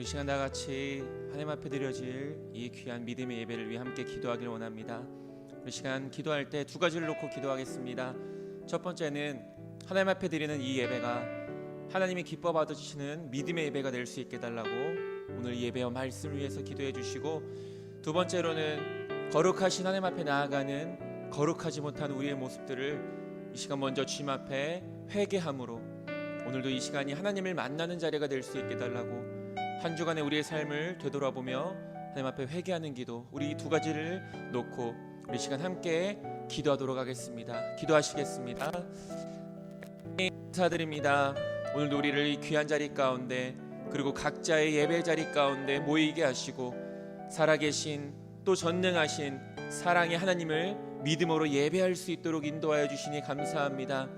우리 시간 다 같이 하나님 앞에 드려질 이 귀한 믿음의 예배를 위해 함께 기도하길 원합니다. 우리 시간 기도할 때 두 가지를 놓고 기도하겠습니다. 첫 번째는 하나님 앞에 드리는 이 예배가 하나님이 기뻐 받으시는 믿음의 예배가 될 수 있게 해달라고 오늘 예배와 말씀을 위해서 기도해 주시고, 두 번째로는 거룩하신 하나님 앞에 나아가는 거룩하지 못한 우리의 모습들을 이 시간 먼저 주님 앞에 회개함으로 오늘도 이 시간이 하나님을 만나는 자리가 될 수 있게 해달라고 한 주간의 우리의 삶을 되돌아보며 하나님 앞에 회개하는 기도, 우리 이 두 가지를 놓고 우리 시간 함께 기도하도록 하겠습니다. 기도하시겠습니다. 감사드립니다. 오늘도 우리를 이 귀한 자리 가운데 그리고 각자의 예배 자리 가운데 모이게 하시고 살아계신 또 전능하신 사랑의 하나님을 믿음으로 예배할 수 있도록 인도하여 주시니 감사합니다.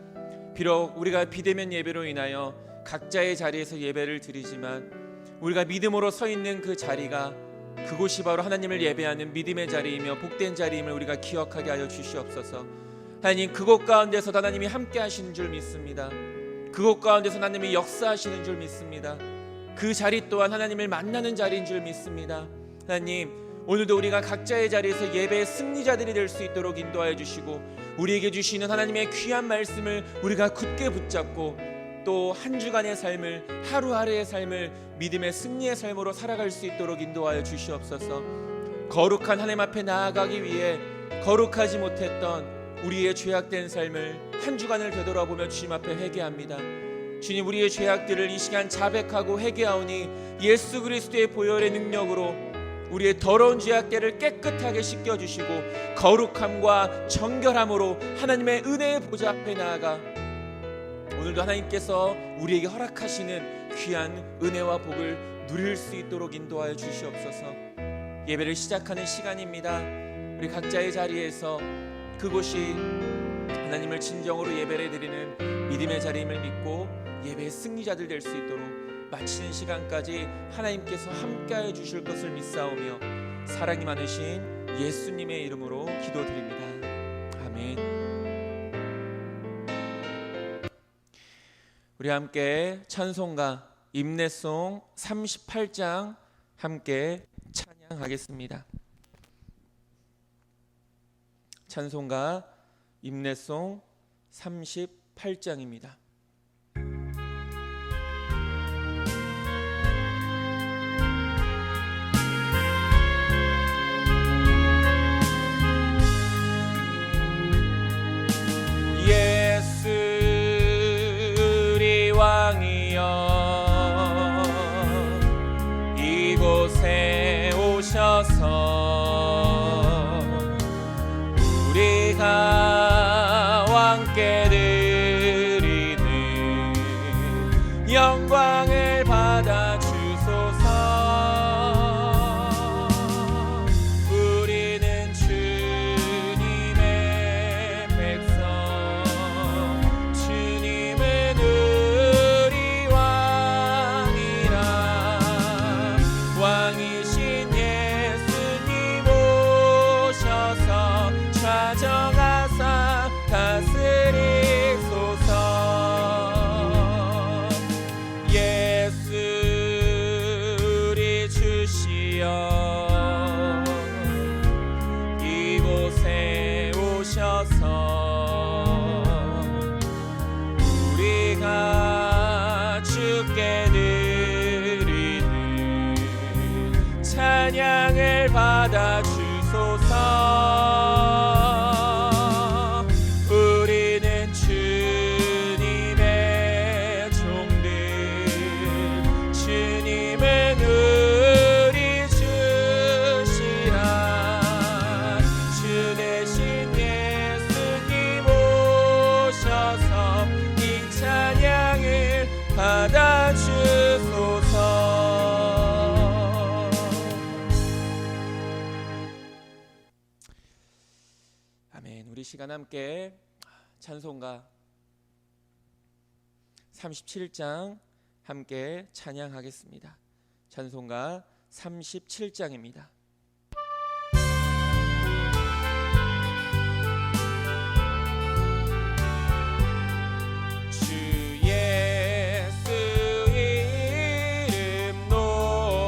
비록 우리가 비대면 예배로 인하여 각자의 자리에서 예배를 드리지만 우리가 믿음으로 서 있는 그 자리가 그곳이 바로 하나님을 예배하는 믿음의 자리이며 복된 자리임을 우리가 기억하게 하여 주시옵소서. 하나님, 그곳 가운데서 하나님이 함께 하시는 줄 믿습니다. 그곳 가운데서 하나님이 역사하시는 줄 믿습니다. 그 자리 또한 하나님을 만나는 자리인 줄 믿습니다. 하나님, 오늘도 우리가 각자의 자리에서 예배의 승리자들이 될 수 있도록 인도하여 주시고 우리에게 주시는 하나님의 귀한 말씀을 우리가 굳게 붙잡고 또 한 주간의 삶을, 하루하루의 삶을 믿음의 승리의 삶으로 살아갈 수 있도록 인도하여 주시옵소서. 거룩한 하나님 앞에 나아가기 위해 거룩하지 못했던 우리의 죄악된 삶을 한 주간을 되돌아보며 주님 앞에 회개합니다. 주님, 우리의 죄악들을 이 시간 자백하고 회개하오니 예수 그리스도의 보혈의 능력으로 우리의 더러운 죄악들을 깨끗하게 씻겨주시고 거룩함과 정결함으로 하나님의 은혜의 보좌 앞에 나아가 오늘도 하나님께서 우리에게 허락하시는 귀한 은혜와 복을 누릴 수 있도록 인도하여 주시옵소서. 예배를 시작하는 시간입니다. 우리 각자의 자리에서 그곳이 하나님을 진정으로 예배를 드리는 믿음의 자리임을 믿고 예배의 승리자들 될 수 있도록 마치는 시간까지 하나님께서 함께하여 주실 것을 믿사오며 사랑이 많으신 예수님의 이름으로 기도드립니다. 아멘. 우리 함께 찬송가 임내송 38장 함께 찬양하겠습니다. 찬송가 임내송 38장입니다. 이곳에 오셔서 우리가 왕께 드리는 영광을 받아 주소서. 우리는 주님의 백성, 주님은 우리 왕이라. 왕이신 예수님 오셔서 좌정하사 다스리소서. 예수 우리 주시여 이곳에 오셔서 우리가 주께 드리는 찬양을 받아 주소서. 우리는 주님의 종들, 주님은 우리 주시라. 주 대신 예수님 오셔서 이 찬양을 받아 주소서. 아멘. 우리 시간 함께 찬송가 37장 함께 찬양하겠습니다. 찬송가 37장입니다. 주 예수 이름 높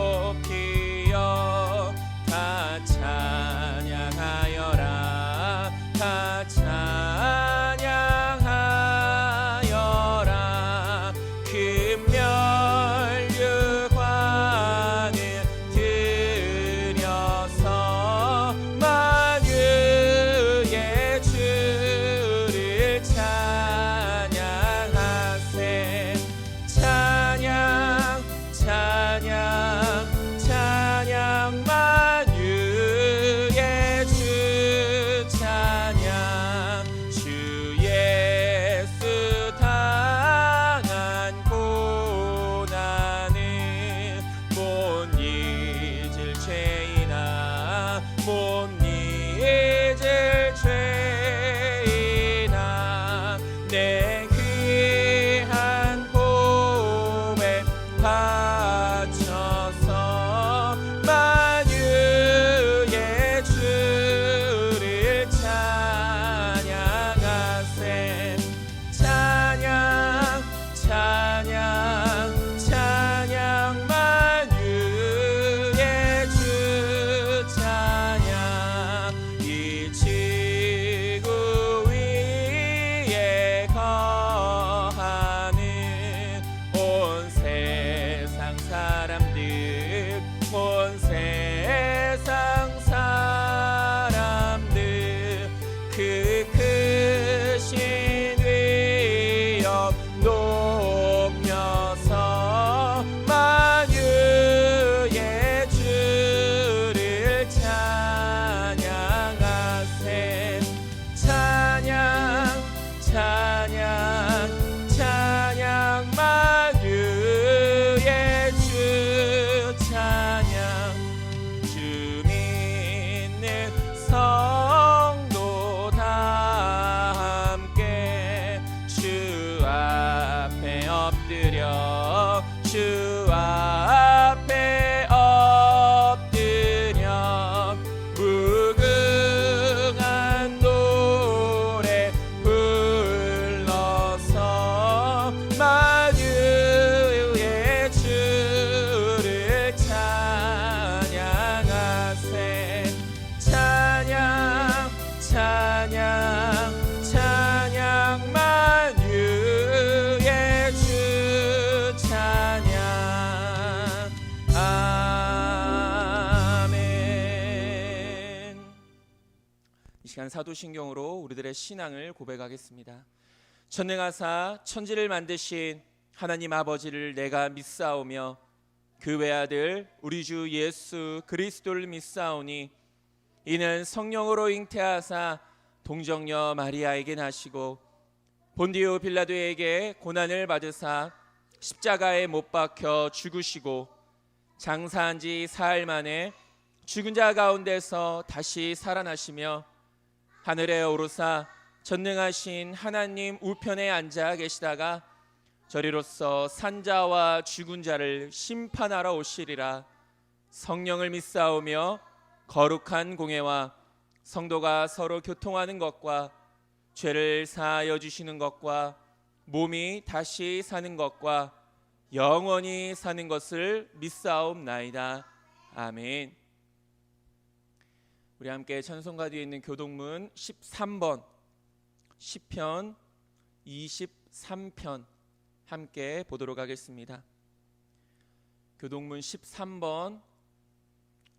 시간 사도신경으로 우리들의 신앙을 고백하겠습니다. 전능하사 천지를 만드신 하나님 아버지를 내가 믿사오며 그 외아들 우리 주 예수 그리스도를 믿사오니 이는 성령으로 잉태하사 동정녀 마리아에게 나시고 본디오 빌라도에게 고난을 받으사 십자가에 못 박혀 죽으시고 장사한 지 사흘 만에 죽은 자 가운데서 다시 살아나시며 하늘에 오르사 전능하신 하나님 우편에 앉아 계시다가 저리로서 산자와 죽은 자를 심판하러 오시리라. 성령을 믿사오며 거룩한 공회와 성도가 서로 교통하는 것과 죄를 사하여 주시는 것과 몸이 다시 사는 것과 영원히 사는 것을 믿사옵나이다. 아멘. 우리 함께 찬송가 뒤에 있는 교동문 13번 시편 23편 함께 보도록 하겠습니다. 교동문 13번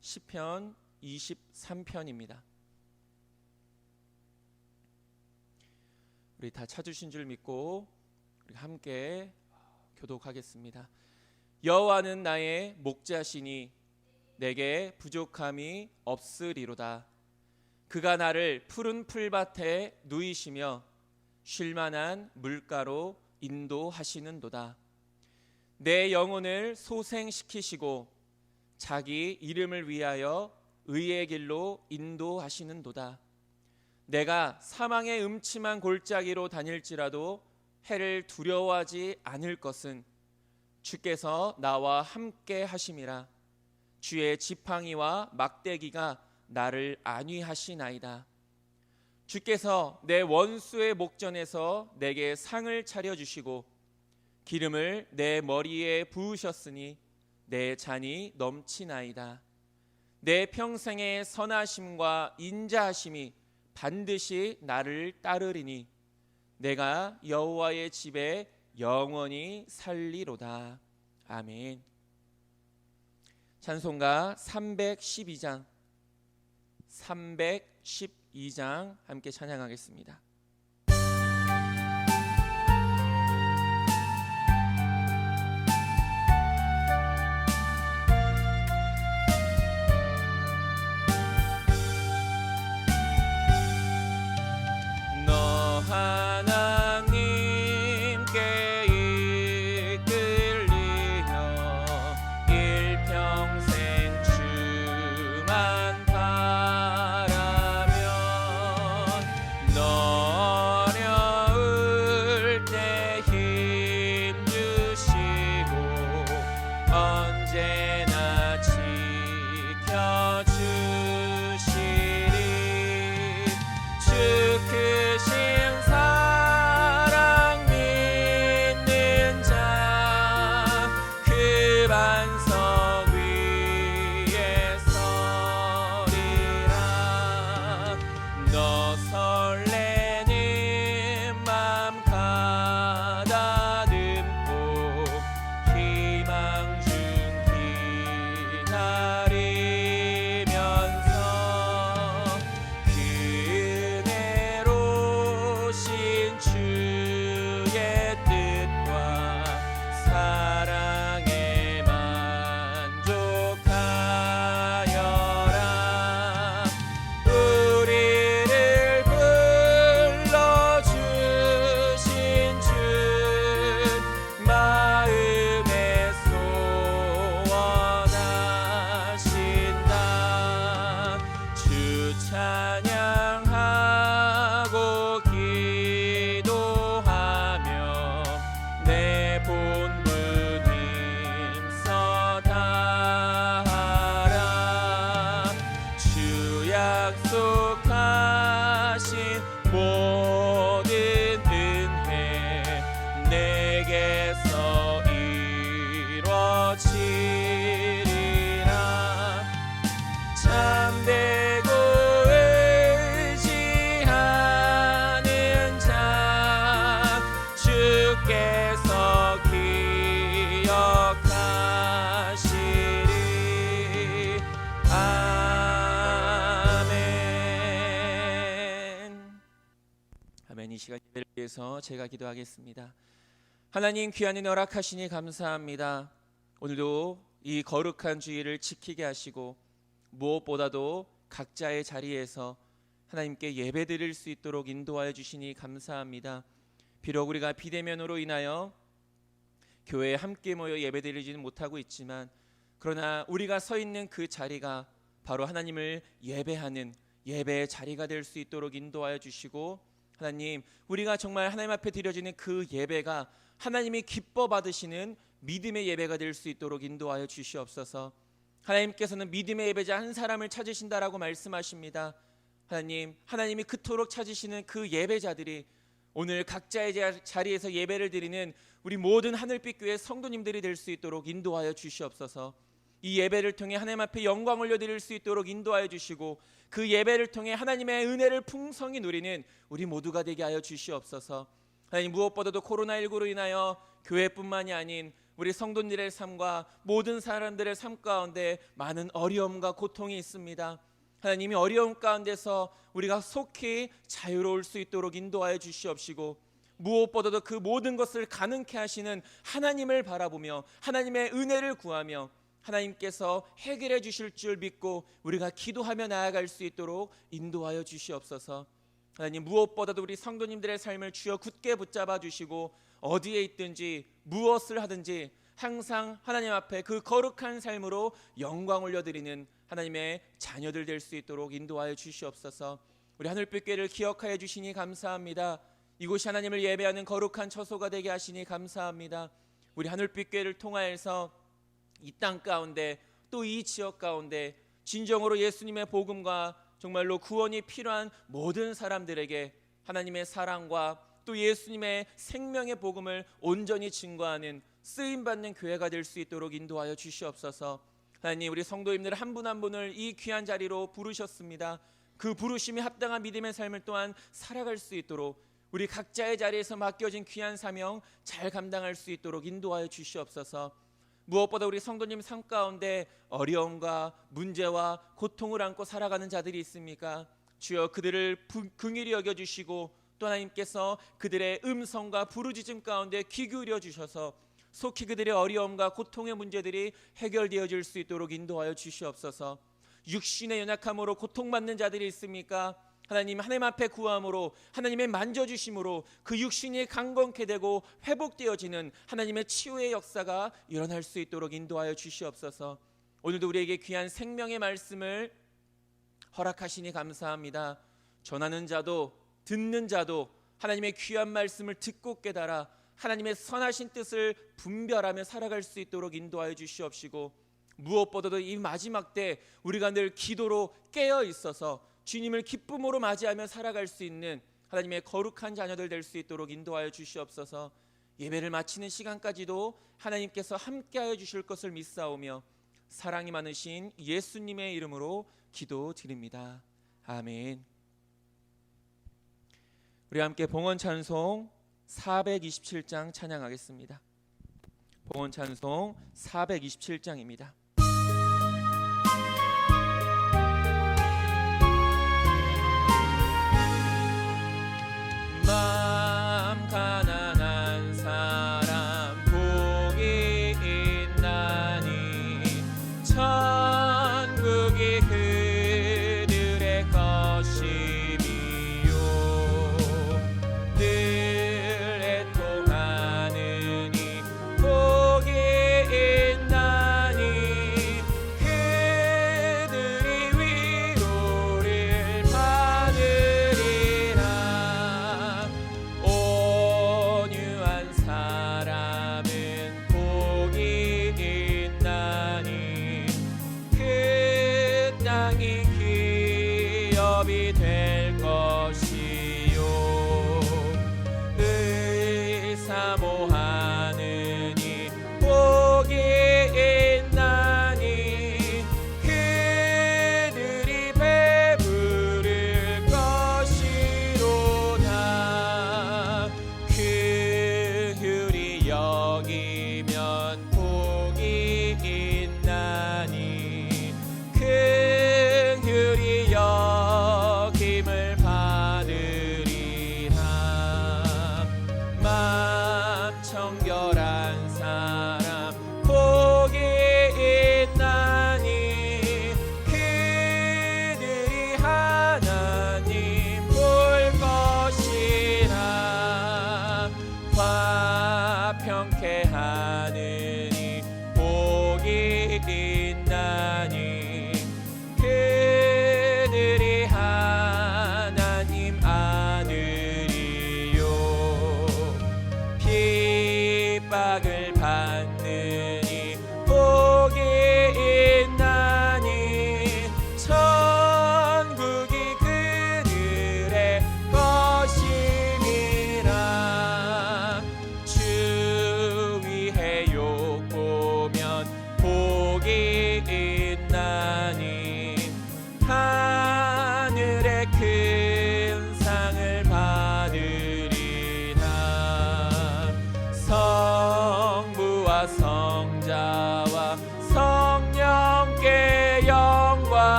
시편 23편입니다. 우리 다 찾으신 줄 믿고 우리 함께 교독하겠습니다. 여호와는 나의 목자시니 내게 부족함이 없으리로다. 그가 나를 푸른 풀밭에 누이시며 쉴만한 물가로 인도하시는도다. 내 영혼을 소생시키시고 자기 이름을 위하여 의의 길로 인도하시는도다. 내가 사망의 음침한 골짜기로 다닐지라도 해를 두려워하지 않을 것은 주께서 나와 함께 하심이라. 주의 지팡이와 막대기가 나를 안위하시나이다. 주께서 내 원수의 목전에서 내게 상을 차려주시고 기름을 내 머리에 부으셨으니 내 잔이 넘치나이다. 내 평생의 선하심과 인자하심이 반드시 나를 따르리니 내가 여호와의 집에 영원히 살리로다. 아멘. 찬송가 312장 함께 찬양하겠습니다. 너 하나님께 이끌리며 일평생 주만 바라면 너 어려울 때 힘 주시고 언제나 지켜주시리. 주 크신 사랑 믿는 자 그 반석 위에 서리라. 너 설레는 맘 가다듬고 희망 중 기다리면서 그네로신 주의 뜻과 사랑에 만족하여라. 우리를 불러주신 주 마음에 소원하신다. 주 찬양하고 기도하며 내 본분 힘써 다하라. 주 약속하신 모든 은혜 내게서 이루어지리라. 참되고 의지하는 자 주께서 기억하시리. 아멘. 이 시간 예배를 위해서 제가 기도하겠습니다. 하나님 귀한 은혜 허락하시니 감사합니다. 오늘도 이 거룩한 주일을 지키게 하시고 무엇보다도 각자의 자리에서 하나님께 예배드릴 수 있도록 인도하여 주시니 감사합니다. 비록 우리가 비대면으로 인하여 교회에 함께 모여 예배드리지는 못하고 있지만, 그러나 우리가 서 있는 그 자리가 바로 하나님을 예배하는 예배의 자리가 될 수 있도록 인도하여 주시고, 하나님 우리가 정말 하나님 앞에 드려지는 그 예배가 하나님이 기뻐 받으시는 믿음의 예배가 될 수 있도록 인도하여 주시옵소서. 하나님께서는 믿음의 예배자 한 사람을 찾으신다라고 말씀하십니다. 하나님, 하나님이 그토록 찾으시는 그 예배자들이 오늘 각자의 자리에서 예배를 드리는 우리 모든 하늘빛 교회 성도님들이 될 수 있도록 인도하여 주시옵소서. 이 예배를 통해 하나님 앞에 영광 올려드릴 수 있도록 인도하여 주시고, 그 예배를 통해 하나님의 은혜를 풍성히 누리는 우리 모두가 되게 하여 주시옵소서. 하나님, 무엇보다도 코로나19로 인하여 교회뿐만이 아닌 우리 성도님들의 삶과 모든 사람들의 삶 가운데 많은 어려움과 고통이 있습니다. 하나님이 어려움 가운데서 우리가 속히 자유로울 수 있도록 인도하여 주시옵시고, 무엇보다도 그 모든 것을 가능케 하시는 하나님을 바라보며 하나님의 은혜를 구하며 하나님께서 해결해 주실 줄 믿고 우리가 기도하며 나아갈 수 있도록 인도하여 주시옵소서. 하나님, 무엇보다도 우리 성도님들의 삶을 주여 굳게 붙잡아 주시고, 어디에 있든지 무엇을 하든지 항상 하나님 앞에 그 거룩한 삶으로 영광 올려드리는 하나님의 자녀들 될 수 있도록 인도하여 주시옵소서. 우리 하늘빛 교회를 기억하여 주시니 감사합니다. 이곳이 하나님을 예배하는 거룩한 처소가 되게 하시니 감사합니다. 우리 하늘빛 교회를 통하여서 이 땅 가운데 또 이 지역 가운데 진정으로 예수님의 복음과 정말로 구원이 필요한 모든 사람들에게 하나님의 사랑과 또 예수님의 생명의 복음을 온전히 증거하는 쓰임받는 교회가 될 수 있도록 인도하여 주시옵소서. 하나님, 우리 성도님들 한 분 한 분을 이 귀한 자리로 부르셨습니다. 그 부르심이 합당한 믿음의 삶을 또한 살아갈 수 있도록 우리 각자의 자리에서 맡겨진 귀한 사명 잘 감당할 수 있도록 인도하여 주시옵소서. 무엇보다 우리 성도님 삶 가운데 어려움과 문제와 고통을 안고 살아가는 자들이 있습니까? 주여 그들을 긍휼히 여겨주시고 또 하나님께서 그들의 음성과 부르짖음 가운데 귀 기울여 주셔서 속히 그들의 어려움과 고통의 문제들이 해결되어질 수 있도록 인도하여 주시옵소서. 육신의 연약함으로 고통받는 자들이 있습니까? 하나님, 하나님 앞에 구함으로 하나님의 만져주심으로 그 육신이 강건케 되고 회복되어지는 하나님의 치유의 역사가 일어날 수 있도록 인도하여 주시옵소서. 오늘도 우리에게 귀한 생명의 말씀을 허락하시니 감사합니다. 전하는 자도 듣는 자도 하나님의 귀한 말씀을 듣고 깨달아 하나님의 선하신 뜻을 분별하며 살아갈 수 있도록 인도하여 주시옵시고, 무엇보다도 이 마지막 때 우리가 늘 기도로 깨어 있어서 주님을 기쁨으로 맞이하며 살아갈 수 있는 하나님의 거룩한 자녀들 될 수 있도록 인도하여 주시옵소서. 예배를 마치는 시간까지도 하나님께서 함께하여 주실 것을 믿사오며 사랑이 많으신 예수님의 이름으로 기도드립니다. 아멘. 우리 함께 봉헌 찬송 427장 찬양하겠습니다. 봉헌 찬송 427장입니다. 마음 가난한 사람 복이 있나니 천국이 그들의 것임이요 늘 애통하느니 복이 있나니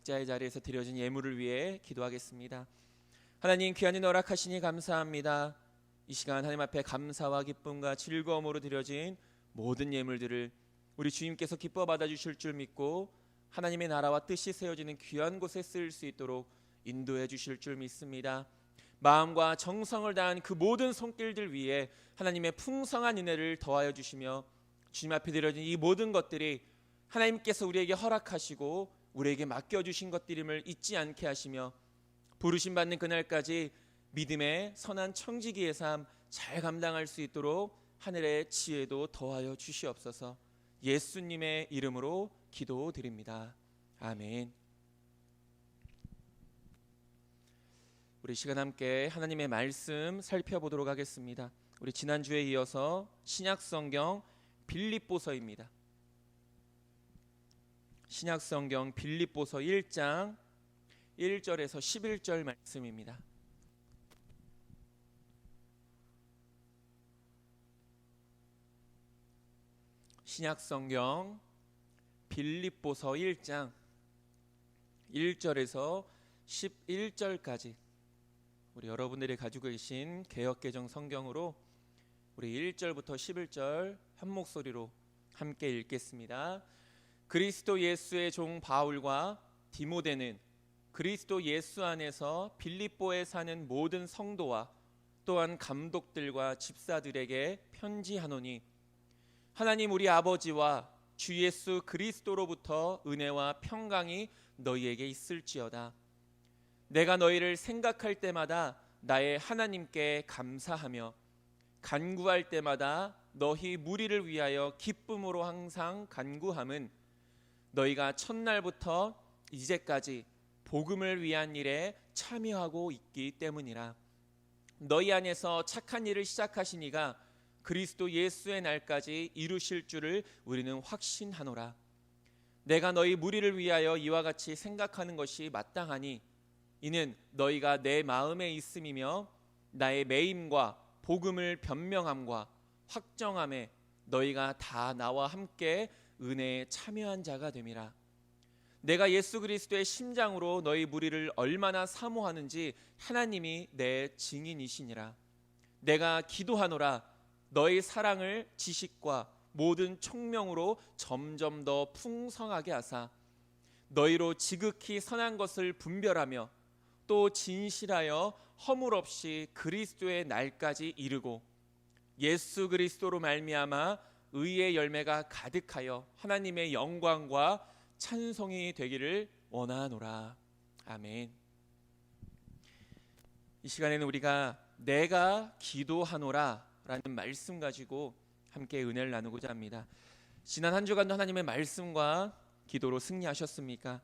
각자의 자리에서 드려진 예물을 위해 기도하겠습니다. 하나님, 귀한 일 허락하시니 감사합니다. 이 시간 하나님 앞에 감사와 기쁨과 즐거움으로 드려진 모든 예물들을 우리 주님께서 기뻐 받아주실 줄 믿고 하나님의 나라와 뜻이 세워지는 귀한 곳에 쓰일 수 있도록 인도해 주실 줄 믿습니다. 마음과 정성을 다한 그 모든 손길들 위에 하나님의 풍성한 은혜를 더하여 주시며 주님 앞에 드려진 이 모든 것들이 하나님께서 우리에게 허락하시고 우리에게 맡겨주신 것들임을 잊지 않게 하시며 부르심 받는 그날까지 믿음의 선한 청지기의 삶 잘 감당할 수 있도록 하늘의 지혜도 더하여 주시옵소서. 예수님의 이름으로 기도드립니다. 아멘. 우리 시간 함께 하나님의 말씀 살펴보도록 하겠습니다. 우리 지난주에 이어서 신약성경 빌립보서입니다. 신약성경 빌립보서 1장 1절에서 11절 말씀입니다. 신약성경 빌립보서 1장 1절에서 11절까지 우리 여러분들이 가지고 계신 개역개정 성경으로 우리 1절부터 11절 한 목소리로 함께 읽겠습니다. 그리스도 예수의 종 바울과 디모데는 그리스도 예수 안에서 빌립보에 사는 모든 성도와 또한 감독들과 집사들에게 편지하노니 하나님 우리 아버지와 주 예수 그리스도로부터 은혜와 평강이 너희에게 있을지어다. 내가 너희를 생각할 때마다 나의 하나님께 감사하며 간구할 때마다 너희 무리를 위하여 기쁨으로 항상 간구함은 너희가 첫날부터 이제까지 복음을 위한 일에 참여하고 있기 때문이라. 너희 안에서 착한 일을 시작하신 이가 그리스도 예수의 날까지 이루실 줄을 우리는 확신하노라. 내가 너희 무리를 위하여 이와 같이 생각하는 것이 마땅하니 이는 너희가 내 마음에 있음이며 나의 매임과 복음을 변명함과 확정함에 너희가 다 나와 함께 은혜에 참여한 자가 됨이라. 내가 예수 그리스도의 심장으로 너희 무리를 얼마나 사모하는지 하나님이 내 증인이시니라. 내가 기도하노라. 너희 사랑을 지식과 모든 총명으로 점점 더 풍성하게 하사 너희로 지극히 선한 것을 분별하며 또 진실하여 허물 없이 그리스도의 날까지 이르고 예수 그리스도로 말미암아 의의 열매가 가득하여 하나님의 영광과 찬송이 되기를 원하노라. 아멘. 이 시간에는 우리가 내가 기도하노라 라는 말씀 가지고 함께 은혜를 나누고자 합니다. 지난 한 주간도 하나님의 말씀과 기도로 승리하셨습니까?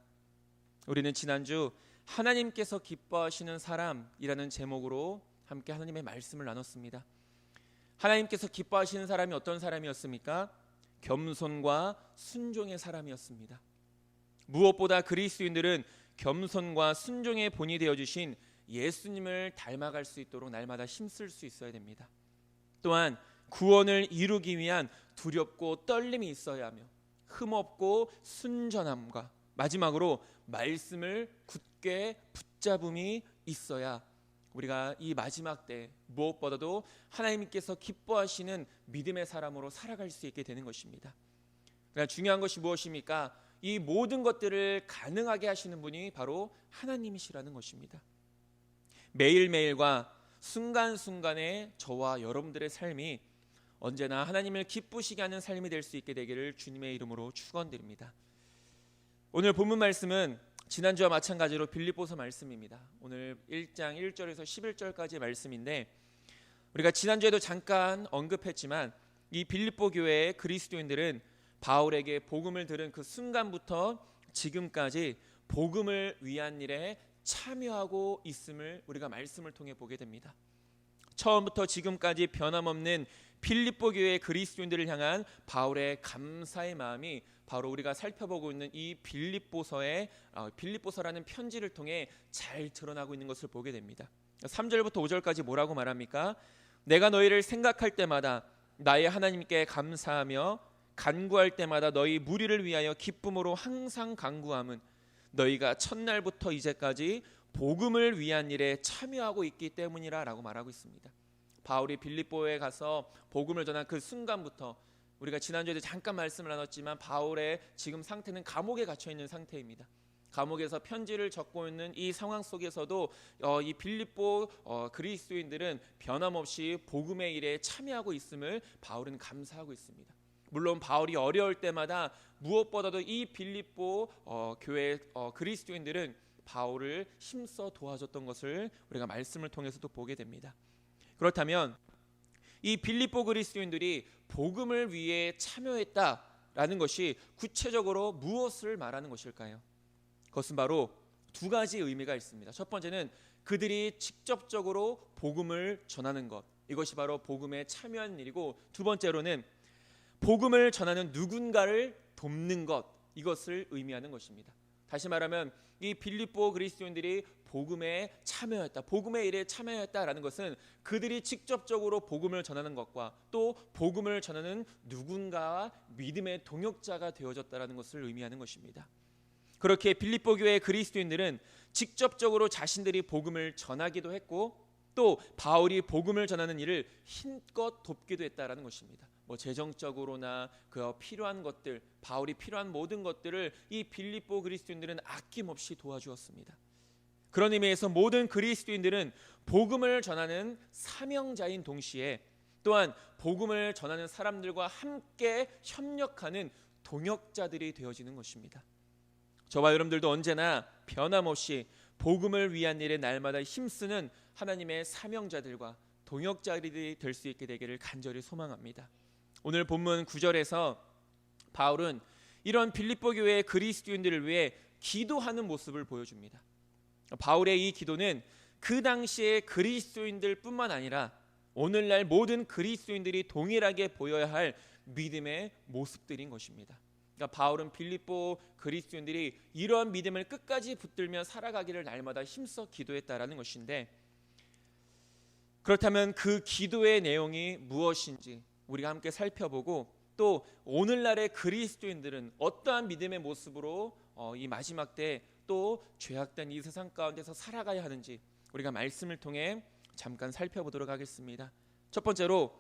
우리는 지난주 하나님께서 기뻐하시는 사람이라는 제목으로 함께 하나님의 말씀을 나눴습니다. 하나님께서 기뻐하시는 사람이 어떤 사람이었습니까? 겸손과 순종의 사람이었습니다. 무엇보다 그리스도인들은 겸손과 순종의 본이 되어주신 예수님을 닮아갈 수 있도록 날마다 힘쓸 수 있어야 됩니다. 또한 구원을 이루기 위한 두렵고 떨림이 있어야 하며 흠없고 순전함과 마지막으로 말씀을 굳게 붙잡음이 있어야 우리가 이 마지막 때 무엇보다도 하나님께서 기뻐하시는 믿음의 사람으로 살아갈 수 있게 되는 것입니다. 그러나 중요한 것이 무엇입니까? 이 모든 것들을 가능하게 하시는 분이 바로 하나님이시라는 것입니다. 매일매일과 순간순간의 저와 여러분들의 삶이 언제나 하나님을 기쁘시게 하는 삶이 될 수 있게 되기를 주님의 이름으로 축원드립니다. 오늘 본문 말씀은 지난주와 마찬가지로 빌립보서 말씀입니다. 오늘 1장 1절에서 11절까지의 말씀인데 우리가 지난주에도 잠깐 언급했지만 이 빌립보 교회의 그리스도인들은 바울에게 복음을 들은 그 순간부터 지금까지 복음을 위한 일에 참여하고 있음을 우리가 말씀을 통해 보게 됩니다. 처음부터 지금까지 변함없는 빌립보 교회의 그리스도인들을 향한 바울의 감사의 마음이 바로 우리가 살펴보고 있는 이 빌립보서라는 편지를 통해 잘 드러나고 있는 것을 보게 됩니다. 3절부터 5절까지 뭐라고 말합니까? 내가 너희를 생각할 때마다 나의 하나님께 감사하며 간구할 때마다 너희 무리를 위하여 기쁨으로 항상 간구함은 너희가 첫날부터 이제까지 복음을 위한 일에 참여하고 있기 때문이라 라고 말하고 있습니다. 바울이 빌립보에 가서 복음을 전한 그 순간부터, 우리가 지난주에도 잠깐 말씀을 나눴지만 바울의 지금 상태는 감옥에 갇혀 있는 상태입니다. 감옥에서 편지를 적고 있는 이 상황 속에서도 이 빌립보 그리스도인들은 변함없이 복음의 일에 참여하고 있음을 바울은 감사하고 있습니다. 물론 바울이 어려울 때마다 무엇보다도 이 빌립보 교회 그리스도인들은 바울을 힘써 도와줬던 것을 우리가 말씀을 통해서도 보게 됩니다. 그렇다면 이 빌립보 그리스도인들이 복음을 위해 참여했다라는 것이 구체적으로 무엇을 말하는 것일까요? 그것은 바로 두 가지 의미가 있습니다. 첫 번째는 그들이 직접적으로 복음을 전하는 것, 이것이 바로 복음에 참여하는 일이고, 두 번째로는 복음을 전하는 누군가를 돕는 것, 이것을 의미하는 것입니다. 다시 말하면 이 빌립보 그리스도인들이 복음에 참여했다, 복음의 일에 참여했다라는 것은 그들이 직접적으로 복음을 전하는 것과 또 복음을 전하는 누군가와 믿음의 동역자가 되어졌다라는 것을 의미하는 것입니다. 그렇게 빌립보 교회 그리스도인들은 직접적으로 자신들이 복음을 전하기도 했고, 또 바울이 복음을 전하는 일을 힘껏 돕기도 했다라는 것입니다. 재정적으로나 그 필요한 것들, 바울이 필요한 모든 것들을 이 빌립보 그리스도인들은 아낌없이 도와주었습니다. 그런 의미에서 모든 그리스도인들은 복음을 전하는 사명자인 동시에 또한 복음을 전하는 사람들과 함께 협력하는 동역자들이 되어지는 것입니다. 저와 여러분들도 언제나 변함없이 복음을 위한 일에 날마다 힘쓰는 하나님의 사명자들과 동역자들이 될 수 있게 되기를 간절히 소망합니다. 오늘 본문 9절에서 바울은 이런 빌립보 교회의 그리스도인들을 위해 기도하는 모습을 보여줍니다. 바울의 이 기도는 그 당시의 그리스도인들 뿐만 아니라 오늘날 모든 그리스도인들이 동일하게 보여야 할 믿음의 모습들인 것입니다. 그러니까 바울은 빌립보 그리스도인들이 이러한 믿음을 끝까지 붙들며 살아가기를 날마다 힘써 기도했다라는 것인데, 그렇다면 그 기도의 내용이 무엇인지 우리가 함께 살펴보고, 또 오늘날의 그리스도인들은 어떠한 믿음의 모습으로 이 마지막 때 또 죄악된 이 세상 가운데서 살아가야 하는지 우리가 말씀을 통해 잠깐 살펴보도록 하겠습니다. 첫 번째로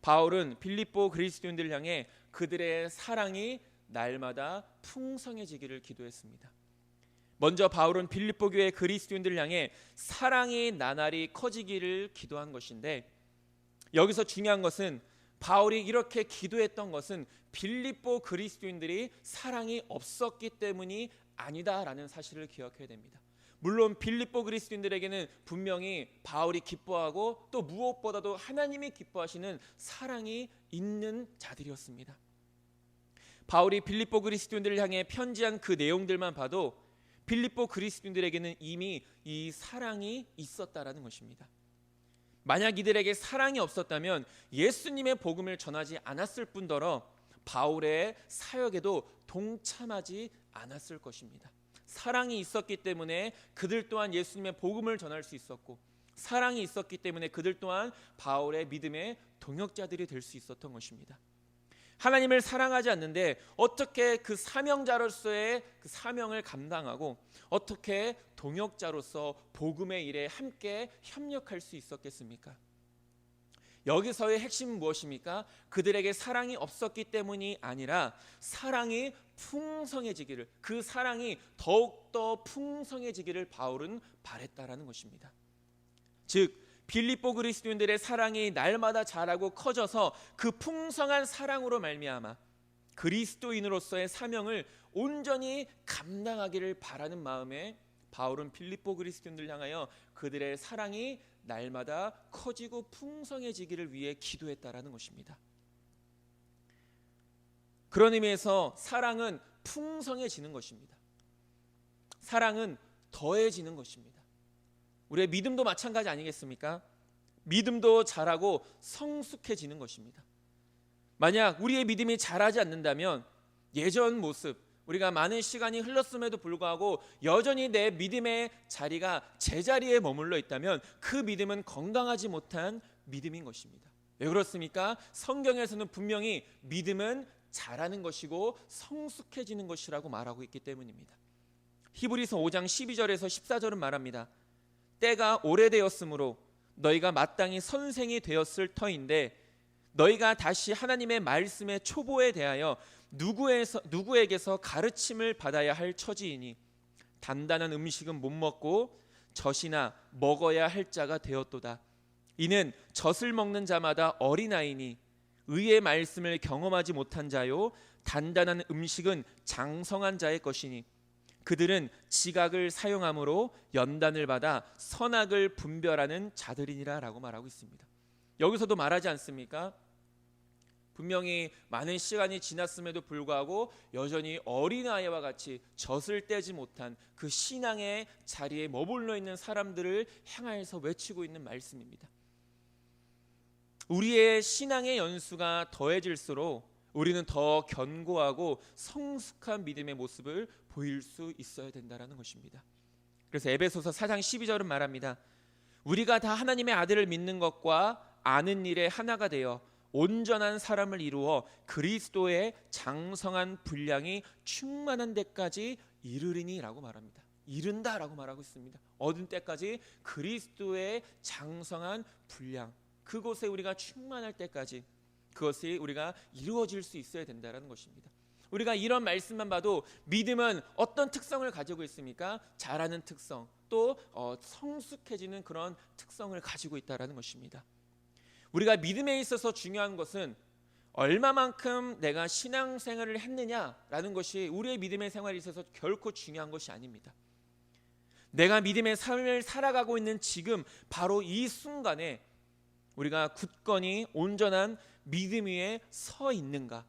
바울은 빌립보 그리스도인들을 향해 그들의 사랑이 날마다 풍성해지기를 기도했습니다. 먼저 바울은 빌립보 교회 그리스도인들을 향해 사랑이 나날이 커지기를 기도한 것인데, 여기서 중요한 것은 바울이 이렇게 기도했던 것은 빌립보 그리스도인들이 사랑이 없었기 때문이 아니다라는 사실을 기억해야 됩니다. 물론 빌립보 그리스도인들에게는 분명히 바울이 기뻐하고 또 무엇보다도 하나님이 기뻐하시는 사랑이 있는 자들이었습니다. 바울이 빌립보 그리스도인들을 향해 편지한 그 내용들만 봐도 빌립보 그리스도인들에게는 이미 이 사랑이 있었다라는 것입니다. 만약 이들에게 사랑이 없었다면 예수님의 복음을 전하지 않았을 뿐더러 바울의 사역에도 동참하지 않았을 것입니다. 사랑이 있었기 때문에 그들 또한 예수님의 복음을 전할 수 있었고, 사랑이 있었기 때문에 그들 또한 바울의 믿음의 동역자들이 될 수 있었던 것입니다. 하나님을 사랑하지 않는데 어떻게 그 사명자로서의 그 사명을 감당하고 어떻게 동역자로서 복음의 일에 함께 협력할 수 있었겠습니까? 여기서의 핵심은 무엇입니까? 그들에게 사랑이 없었기 때문이 아니라 사랑이 풍성해지기를, 그 사랑이 더욱더 풍성해지기를 바울은 바랬다라는 것입니다. 즉 빌립보 그리스도인들의 사랑이 날마다 자라고 커져서 그 풍성한 사랑으로 말미암아 그리스도인으로서의 사명을 온전히 감당하기를 바라는 마음에 바울은 빌립보 그리스도인들 향하여 그들의 사랑이 날마다 커지고 풍성해지기를 위해 기도했다라는 것입니다. 그런 의미에서 사랑은 풍성해지는 것입니다. 사랑은 더해지는 것입니다. 우리의 믿음도 마찬가지 아니겠습니까? 믿음도 자라고 성숙해지는 것입니다. 만약 우리의 믿음이 자라지 않는다면 예전 모습, 우리가 많은 시간이 흘렀음에도 불구하고 여전히 내 믿음의 자리가 제자리에 머물러 있다면 그 믿음은 건강하지 못한 믿음인 것입니다. 왜 그렇습니까? 성경에서는 분명히 믿음은 자라는 것이고 성숙해지는 것이라고 말하고 있기 때문입니다. 히브리서 5장 12절에서 14절은 말합니다. 때가 오래되었으므로 너희가 마땅히 선생이 되었을 터인데 너희가 다시 하나님의 말씀의 초보에 대하여 누구에게서 가르침을 받아야 할 처지이니 단단한 음식은 못 먹고 젖이나 먹어야 할 자가 되었도다. 이는 젖을 먹는 자마다 어린아이니 의의 말씀을 경험하지 못한 자요 단단한 음식은 장성한 자의 것이니 그들은 지각을 사용함으로 연단을 받아 선악을 분별하는 자들이니라 라고 말하고 있습니다. 여기서도 말하지 않습니까? 분명히 많은 시간이 지났음에도 불구하고 여전히 어린아이와 같이 젖을 떼지 못한 그 신앙의 자리에 머물러 있는 사람들을 향하여서 외치고 있는 말씀입니다. 우리의 신앙의 연수가 더해질수록 우리는 더 견고하고 성숙한 믿음의 모습을 보일 수 있어야 된다는 것입니다. 그래서 에베소서 4장 12절은 말합니다. 우리가 다 하나님의 아들을 믿는 것과 아는 일에 하나가 되어 온전한 사람을 이루어 그리스도의 장성한 분량이 충만한 데까지 이르리니 라고 말합니다. 이른다 라고 말하고 있습니다. 얻은 때까지 그리스도의 장성한 분량, 그곳에 우리가 충만할 때까지 그것이 우리가 이루어질 수 있어야 된다는 것입니다. 우리가 이런 말씀만 봐도 믿음은 어떤 특성을 가지고 있습니까? 잘하는 특성, 또 성숙해지는 그런 특성을 가지고 있다는 것입니다. 우리가 믿음에 있어서 중요한 것은 얼마만큼 내가 신앙생활을 했느냐라는 것이 우리의 믿음의 생활에 있어서 결코 중요한 것이 아닙니다. 내가 믿음의 삶을 살아가고 있는 지금 바로 이 순간에 우리가 굳건히 온전한 믿음 위에 서 있는가,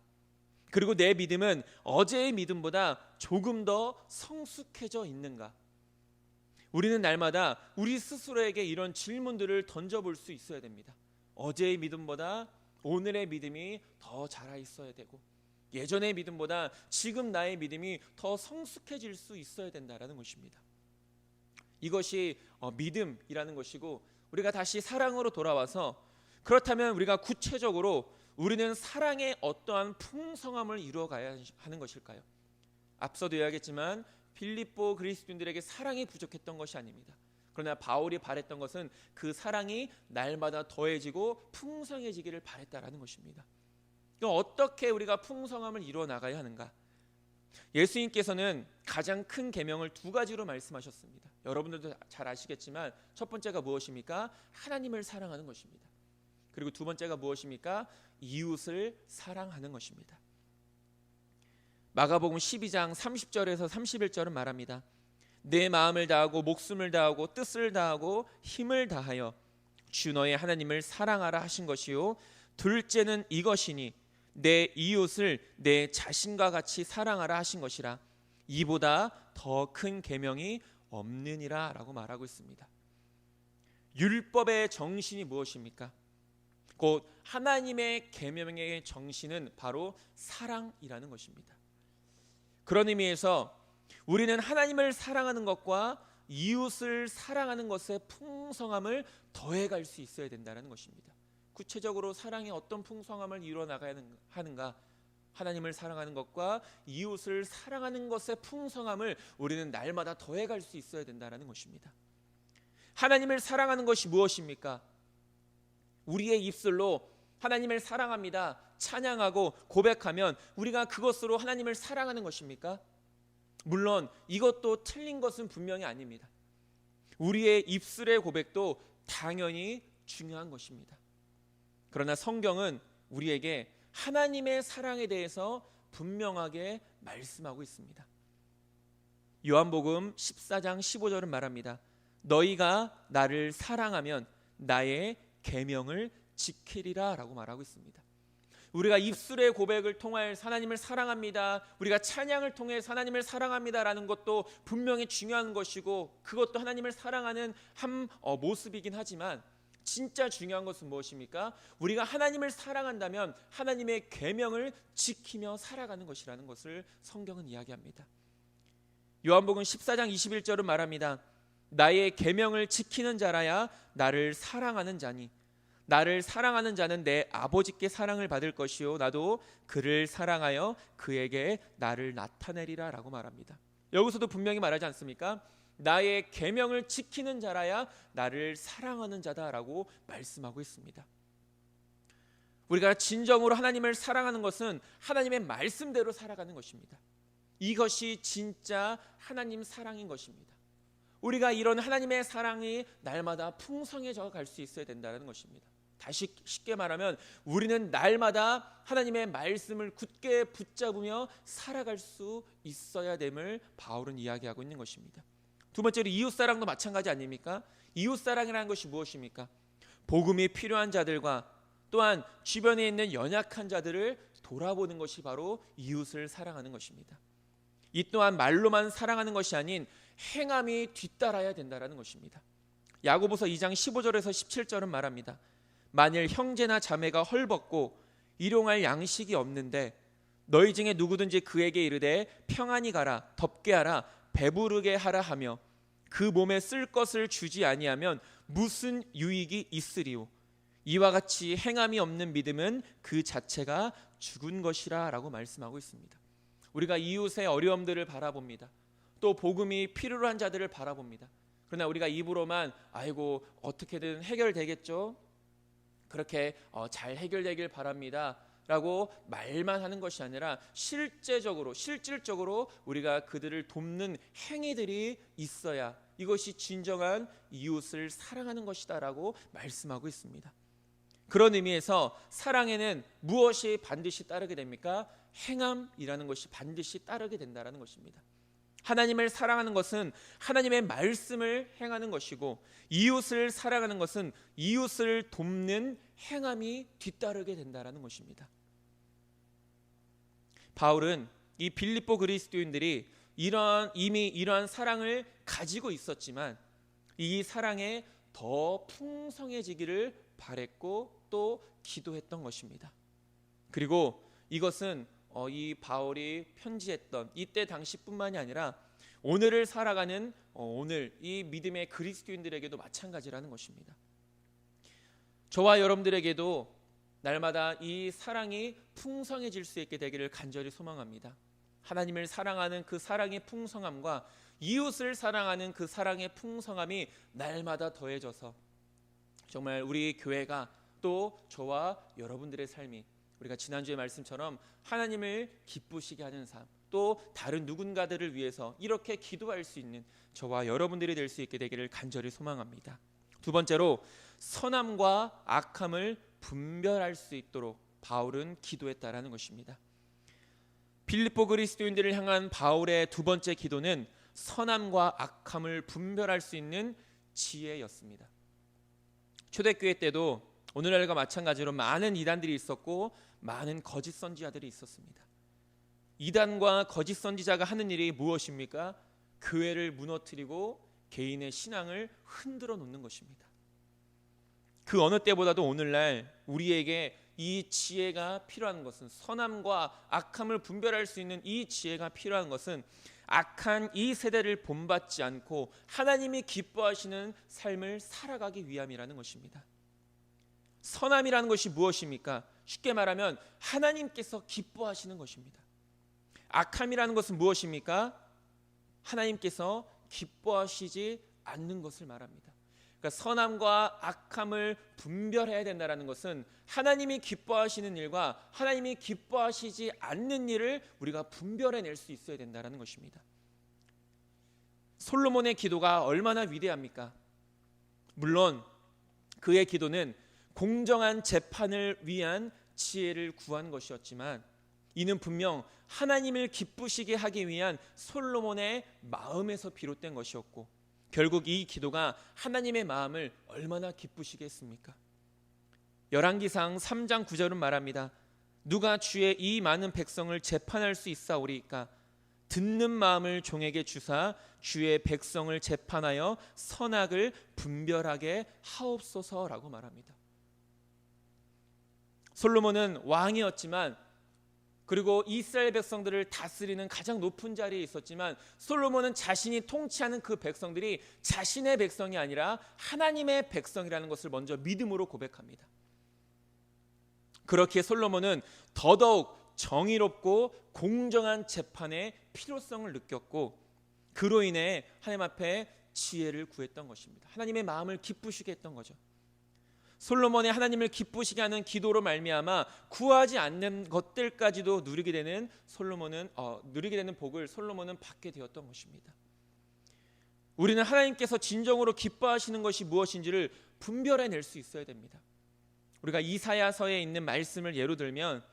그리고 내 믿음은 어제의 믿음보다 조금 더 성숙해져 있는가. 우리는 날마다 우리 스스로에게 이런 질문들을 던져볼 수 있어야 됩니다. 어제의 믿음보다 오늘의 믿음이 더 자라 있어야 되고, 예전의 믿음보다 지금 나의 믿음이 더 성숙해질 수 있어야 된다는 것입니다. 이것이 믿음이라는 것이고, 우리가 다시 사랑으로 돌아와서, 그렇다면 우리가 구체적으로 우리는 사랑의 어떠한 풍성함을 이루어가야 하는 것일까요? 앞서도 이야기했지만 빌립보 그리스도인들에게 사랑이 부족했던 것이 아닙니다. 그러나 바울이 바랬던 것은 그 사랑이 날마다 더해지고 풍성해지기를 바랬다라는 것입니다. 그럼 어떻게 우리가 풍성함을 이루어 나가야 하는가? 예수님께서는 가장 큰 계명을 두 가지로 말씀하셨습니다. 여러분들도 잘 아시겠지만 첫 번째가 무엇입니까? 하나님을 사랑하는 것입니다. 그리고 두 번째가 무엇입니까? 이웃을 사랑하는 것입니다. 마가복음 12장 30절에서 31절은 말합니다. 내 마음을 다하고 목숨을 다하고 뜻을 다하고 힘을 다하여 주 너의 하나님을 사랑하라 하신 것이요, 둘째는 이것이니 내 이웃을 내 자신과 같이 사랑하라 하신 것이라. 이보다 더 큰 계명이 없느니라 라고 말하고 있습니다. 율법의 정신이 무엇입니까? 곧 하나님의 계명의 정신은 바로 사랑이라는 것입니다. 그런 의미에서 우리는 하나님을 사랑하는 것과 이웃을 사랑하는 것의 풍성함을 더해갈 수 있어야 된다는 것입니다. 구체적으로 사랑의 어떤 풍성함을 이루어 나가야 하는가? 하나님을 사랑하는 것과 이웃을 사랑하는 것의 풍성함을 우리는 날마다 더해갈 수 있어야 된다는 것입니다. 하나님을 사랑하는 것이 무엇입니까? 우리의 입술로 하나님을 사랑합니다 찬양하고 고백하면 우리가 그것으로 하나님을 사랑하는 것입니까? 물론 이것도 틀린 것은 분명히 아닙니다. 우리의 입술의 고백도 당연히 중요한 것입니다. 그러나 성경은 우리에게 하나님의 사랑에 대해서 분명하게 말씀하고 있습니다. 요한복음 14장 15절은 말합니다. 너희가 나를 사랑하면 나의 계명을 지키리라 라고 말하고 있습니다. 우리가 입술의 고백을 통하여 하나님을 사랑합니다, 우리가 찬양을 통해 하나님을 사랑합니다라는 것도 분명히 중요한 것이고, 그것도 하나님을 사랑하는 한 모습이긴 하지만 진짜 중요한 것은 무엇입니까? 우리가 하나님을 사랑한다면 하나님의 계명을 지키며 살아가는 것이라는 것을 성경은 이야기합니다. 요한복음 14장 21절은 말합니다. 나의 계명을 지키는 자라야 나를 사랑하는 자니 나를 사랑하는 자는 내 아버지께 사랑을 받을 것이요 나도 그를 사랑하여 그에게 나를 나타내리라 라고 말합니다. 여기서도 분명히 말하지 않습니까? 나의 계명을 지키는 자라야 나를 사랑하는 자다라고 말씀하고 있습니다. 우리가 진정으로 하나님을 사랑하는 것은 하나님의 말씀대로 살아가는 것입니다. 이것이 진짜 하나님 사랑인 것입니다. 우리가 이런 하나님의 사랑이 날마다 풍성해져 갈 수 있어야 된다는 것입니다. 다시 쉽게 말하면 우리는 날마다 하나님의 말씀을 굳게 붙잡으며 살아갈 수 있어야 됨을 바울은 이야기하고 있는 것입니다. 두 번째로 이웃사랑도 마찬가지 아닙니까? 이웃사랑이라는 것이 무엇입니까? 복음이 필요한 자들과 또한 주변에 있는 연약한 자들을 돌아보는 것이 바로 이웃을 사랑하는 것입니다. 이 또한 말로만 사랑하는 것이 아닌 행함이 뒤따라야 된다는 것입니다. 야고보서 2장 15절에서 17절은 말합니다. 만일 형제나 자매가 헐벗고 일용할 양식이 없는데 너희 중에 누구든지 그에게 이르되 평안히 가라, 덥게 하라, 배부르게 하라 하며 그 몸에 쓸 것을 주지 아니하면 무슨 유익이 있으리요? 이와 같이 행함이 없는 믿음은 그 자체가 죽은 것이라 라고 말씀하고 있습니다. 우리가 이웃의 어려움들을 바라봅니다. 또 복음이 필요로 한 자들을 바라봅니다. 그러나 우리가 입으로만 아이고 어떻게든 해결되겠죠? 그렇게 잘 해결되길 바랍니다 라고 말만 하는 것이 아니라 실질적으로 우리가 그들을 돕는 행위들이 있어야 이것이 진정한 이웃을 사랑하는 것이다 라고 말씀하고 있습니다. 그런 의미에서 사랑에는 무엇이 반드시 따르게 됩니까? 행함이라는 것이 반드시 따르게 된다는 것입니다. 하나님을 사랑하는 것은 하나님의 말씀을 행하는 것이고 이웃을 사랑하는 것은 이웃을 돕는 행함이 뒤따르게 된다는 것입니다. 바울은 이 빌립보 그리스도인들이 이미 이러한 사랑을 가지고 있었지만 이 사랑에 더 풍성해지기를 바랬고 또 기도했던 것입니다. 그리고 이것은 이 바울이 편지했던 이때 당시뿐만이 아니라 오늘을 살아가는 오늘 이 믿음의 그리스도인들에게도 마찬가지라는 것입니다. 저와 여러분들에게도 날마다 이 사랑이 풍성해질 수 있게 되기를 간절히 소망합니다. 하나님을 사랑하는 그 사랑의 풍성함과 이웃을 사랑하는 그 사랑의 풍성함이 날마다 더해져서 정말 우리 교회가 또 저와 여러분들의 삶이 우리가 지난주의 말씀처럼 하나님을 기쁘시게 하는 삶, 또 다른 누군가들을 위해서 이렇게 기도할 수 있는 저와 여러분들이 될 수 있게 되기를 간절히 소망합니다. 두 번째로 선함과 악함을 분별할 수 있도록 바울은 기도했다라는 것입니다. 빌립보 그리스도인들을 향한 바울의 두 번째 기도는 선함과 악함을 분별할 수 있는 지혜였습니다. 초대교회 때도 오늘날과 마찬가지로 많은 이단들이 있었고 많은 거짓 선지자들이 있었습니다. 이단과 거짓 선지자가 하는 일이 무엇입니까? 교회를 무너뜨리고 개인의 신앙을 흔들어 놓는 것입니다. 그 어느 때보다도 오늘날 우리에게 이 지혜가 필요한 것은 선함과 악함을 분별할 수 있는 이 지혜가 필요한 것은 악한 이 세대를 본받지 않고 하나님이 기뻐하시는 삶을 살아가기 위함이라는 것입니다. 선함이라는 것이 무엇입니까? 쉽게 말하면 하나님께서 기뻐하시는 것입니다. 악함이라는 것은 무엇입니까? 하나님께서 기뻐하시지 않는 것을 말합니다. 그러니까 선함과 악함을 분별해야 된다는 것은 하나님이 기뻐하시는 일과 하나님이 기뻐하시지 않는 일을 우리가 분별해낼 수 있어야 된다는 것입니다. 솔로몬의 기도가 얼마나 위대합니까? 물론 그의 기도는 공정한 재판을 위한 지혜를 구한 것이었지만 이는 분명 하나님을 기쁘시게 하기 위한 솔로몬의 마음에서 비롯된 것이었고 결국 이 기도가 하나님의 마음을 얼마나 기쁘시게 했습니까? 열왕기상 3장 9절은 말합니다. 누가 주의 이 많은 백성을 재판할 수 있사오리이까? 듣는 마음을 종에게 주사 주의 백성을 재판하여 선악을 분별하게 하옵소서라고 말합니다. 솔로몬은 왕이었지만 그리고 이스라엘 백성들을 다스리는 가장 높은 자리에 있었지만 솔로몬은 자신이 통치하는 그 백성들이 자신의 백성이 아니라 하나님의 백성이라는 것을 먼저 믿음으로 고백합니다. 그렇기에 솔로몬은 더더욱 정의롭고 공정한 재판의 필요성을 느꼈고 그로 인해 하나님 앞에 지혜를 구했던 것입니다. 하나님의 마음을 기쁘시게 했던 거죠. 솔로몬의 하나님을 기쁘시게 하는 기도로 말미암아 구하지 않는 것들까지도 누리게 되는 복을 솔로몬은 받게 되었던 것입니다. 우리는 하나님께서 진정으로 기뻐하시는 것이 무엇인지를 분별해낼 수 있어야 됩니다. 우리가 이사야서에 있는 말씀을 예로 들면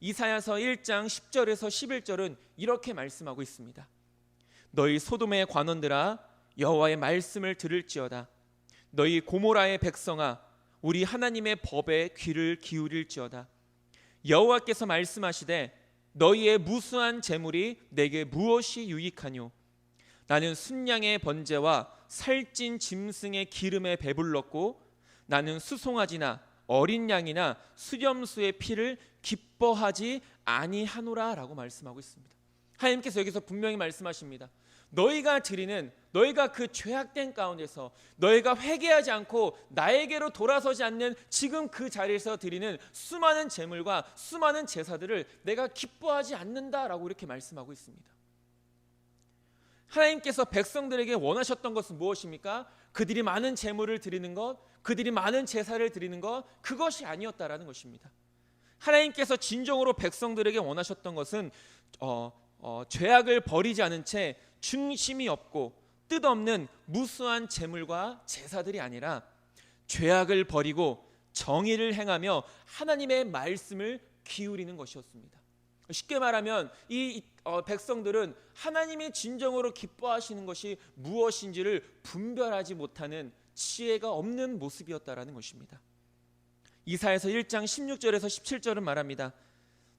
이사야서 1장 10절에서 11절은 이렇게 말씀하고 있습니다. 너희 소돔의 관원들아 여호와의 말씀을 들을지어다. 너희 고모라의 백성아 우리 하나님의 법에 귀를 기울일지어다. 여호와께서 말씀하시되 너희의 무수한 재물이 내게 무엇이 유익하뇨. 나는 순양의 번제와 살찐 짐승의 기름에 배불렀고 나는 수송아지나 어린 양이나 수렴수의 피를 기뻐하지 아니하노라 라고 말씀하고 있습니다. 하나님께서 여기서 분명히 말씀하십니다. 너희가 그 죄악된 가운데서 너희가 회개하지 않고 나에게로 돌아서지 않는 지금 그 자리에서 드리는 수많은 제물과 수많은 제사들을 내가 기뻐하지 않는다라고 이렇게 말씀하고 있습니다. 하나님께서 백성들에게 원하셨던 것은 무엇입니까? 그들이 많은 제물을 드리는 것, 그들이 많은 제사를 드리는 것, 그것이 아니었다라는 것입니다. 하나님께서 진정으로 백성들에게 원하셨던 것은 죄악을 버리지 않은 채 중심이 없고 뜻없는 무수한 제물과 제사들이 아니라 죄악을 버리고 정의를 행하며 하나님의 말씀을 기울이는 것이었습니다. 쉽게 말하면 이 백성들은 하나님이 진정으로 기뻐하시는 것이 무엇인지를 분별하지 못하는 지혜가 없는 모습이었다라는 것입니다. 이사야서 1장 16절에서 17절은 말합니다.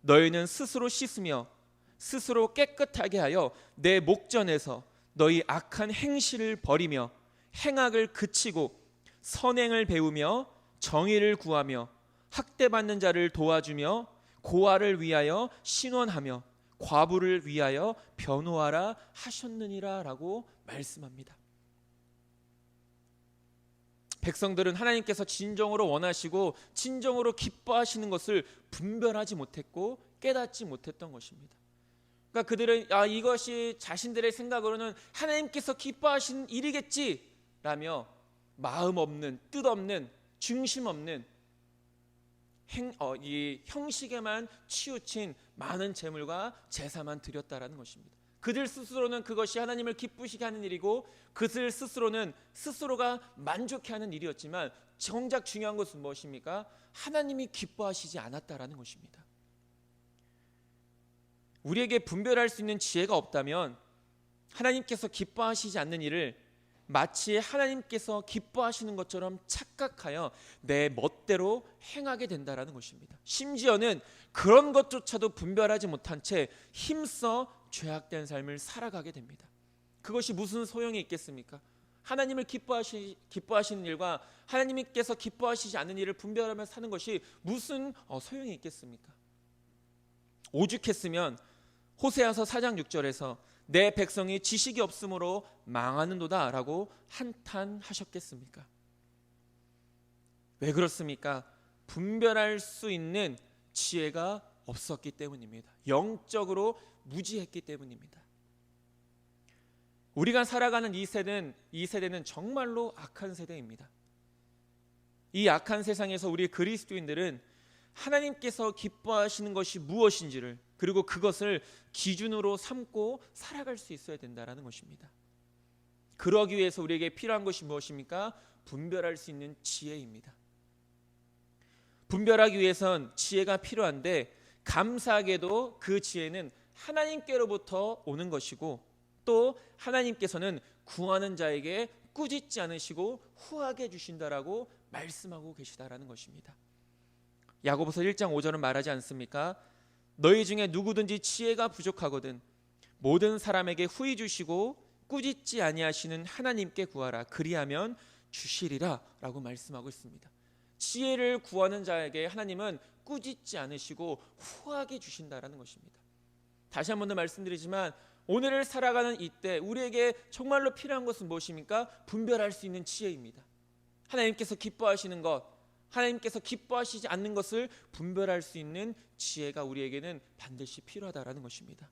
너희는 스스로 씻으며 스스로 깨끗하게 하여 내 목전에서 너희 악한 행실을 버리며 행악을 그치고 선행을 배우며 정의를 구하며 학대받는 자를 도와주며 고아를 위하여 신원하며 과부를 위하여 변호하라 하셨느니라 라고 말씀합니다. 백성들은 하나님께서 진정으로 원하시고 진정으로 기뻐하시는 것을 분별하지 못했고 깨닫지 못했던 것입니다. 그러니까 그들은 이것이 자신들의 생각으로는 하나님께서 기뻐하시는 일이겠지라며 마음 없는, 뜻 없는, 중심 없는 이 형식에만 치우친 많은 제물과 제사만 드렸다라는 것입니다. 그들 스스로는 그것이 하나님을 기쁘시게 하는 일이고 그들 스스로는 스스로가 만족해하는 일이었지만 정작 중요한 것은 무엇입니까? 하나님이 기뻐하시지 않았다라는 것입니다. 우리에게 분별할 수 있는 지혜가 없다면 하나님께서 기뻐하시지 않는 일을 마치 하나님께서 기뻐하시는 것처럼 착각하여 내 멋대로 행하게 된다라는 것입니다. 심지어는 그런 것조차도 분별하지 못한 채 힘써 죄악된 삶을 살아가게 됩니다. 그것이 무슨 소용이 있겠습니까? 하나님을 기뻐하시는 일과 하나님께서 기뻐하시지 않는 일을 분별하며 사는 것이 무슨 소용이 있겠습니까? 오죽했으면 호세아서 4장 6절에서 내 백성이 지식이 없으므로 망하는도다 라고 한탄하셨겠습니까? 왜 그렇습니까? 분별할 수 있는 지혜가 없었기 때문입니다. 영적으로 무지했기 때문입니다. 우리가 살아가는 이 세대는 정말로 악한 세대입니다. 이 악한 세상에서 우리 그리스도인들은 하나님께서 기뻐하시는 것이 무엇인지를 그리고 그것을 기준으로 삼고 살아갈 수 있어야 된다는 것입니다. 그러기 위해서 우리에게 필요한 것이 무엇입니까? 분별할 수 있는 지혜입니다. 분별하기 위해선 지혜가 필요한데 감사하게도 그 지혜는 하나님께로부터 오는 것이고 또 하나님께서는 구하는 자에게 꾸짖지 않으시고 후하게 주신다라고 말씀하고 계시다라는 것입니다. 야고보서 1장 5절은 말하지 않습니까? 너희 중에 누구든지 지혜가 부족하거든 모든 사람에게 후히 주시고 꾸짖지 아니하시는 하나님께 구하라 그리하면 주시리라 라고 말씀하고 있습니다. 지혜를 구하는 자에게 하나님은 꾸짖지 않으시고 후하게 주신다라는 것입니다. 다시 한 번 더 말씀드리지만 오늘을 살아가는 이때 우리에게 정말로 필요한 것은 무엇입니까? 분별할 수 있는 지혜입니다. 하나님께서 기뻐하시는 것, 하나님께서 기뻐하시지 않는 것을 분별할 수 있는 지혜가 우리에게는 반드시 필요하다라는 것입니다.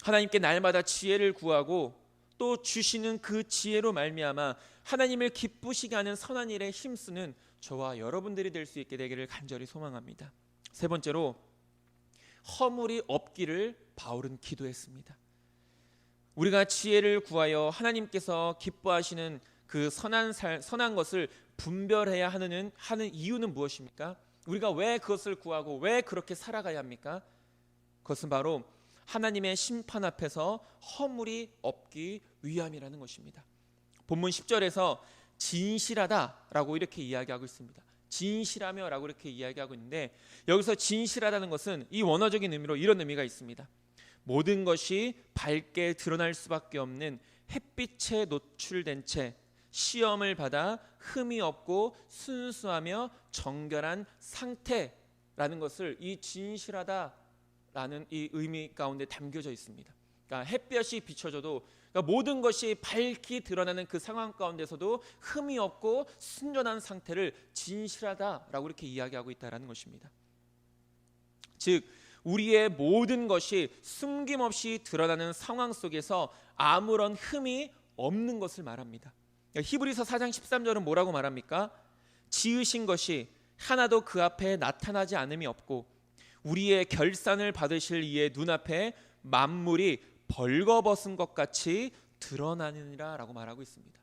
하나님께 날마다 지혜를 구하고 또 주시는 그 지혜로 말미암아 하나님을 기쁘시게 하는 선한 일에 힘쓰는 저와 여러분들이 될 수 있게 되기를 간절히 소망합니다. 세 번째로 허물이 없기를 바울은 기도했습니다. 우리가 지혜를 구하여 하나님께서 기뻐하시는 그 선한 것을 분별해야 하는 이유는 무엇입니까? 우리가 왜 그것을 구하고 왜 그렇게 살아가야 합니까? 그것은 바로 하나님의 심판 앞에서 허물이 없기 위함이라는 것입니다. 본문 10절에서 진실하다라고 이렇게 이야기하고 있습니다. 진실하며라고 이렇게 이야기하고 있는데, 여기서 진실하다는 것은 이 원어적인 의미로 이런 의미가 있습니다. 모든 것이 밝게 드러날 수밖에 없는 햇빛에 노출된 채 시험을 받아 흠이 없고 순수하며 정결한 상태라는 것을 이 진실하다라는 이 의미 가운데 담겨져 있습니다. 그러니까 햇볕이 비춰져도, 그러니까 모든 것이 밝게 드러나는 그 상황 가운데서도 흠이 없고 순전한 상태를 진실하다라고 이렇게 이야기하고 있다는 것입니다. 즉 우리의 모든 것이 숨김없이 드러나는 상황 속에서 아무런 흠이 없는 것을 말합니다. 히브리서 4장 13절은 뭐라고 말합니까? 지으신 것이 하나도 그 앞에 나타나지 않음이 없고 우리의 결산을 받으실 이의 눈앞에 만물이 벌거벗은 것 같이 드러나느니라 라고 말하고 있습니다.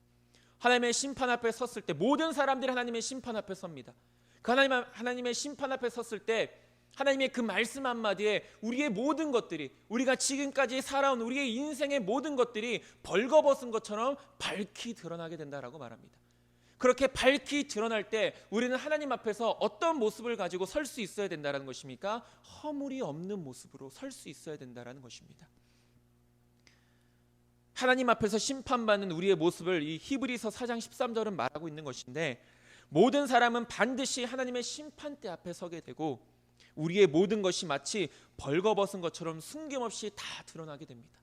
하나님의 심판 앞에 섰을 때 모든 사람들이 하나님의 심판 앞에 섭니다. 그 하나님의 심판 앞에 섰을 때 하나님의 그 말씀 한마디에 우리의 모든 것들이, 우리가 지금까지 살아온 우리의 인생의 모든 것들이 벌거벗은 것처럼 밝히 드러나게 된다라고 말합니다. 그렇게 밝히 드러날 때 우리는 하나님 앞에서 어떤 모습을 가지고 설 수 있어야 된다는 것입니까? 허물이 없는 모습으로 설 수 있어야 된다는 것입니다. 하나님 앞에서 심판받는 우리의 모습을 이 히브리서 4장 13절은 말하고 있는 것인데, 모든 사람은 반드시 하나님의 심판대 앞에 서게 되고 우리의 모든 것이 마치 벌거벗은 것처럼 숨김없이 다 드러나게 됩니다.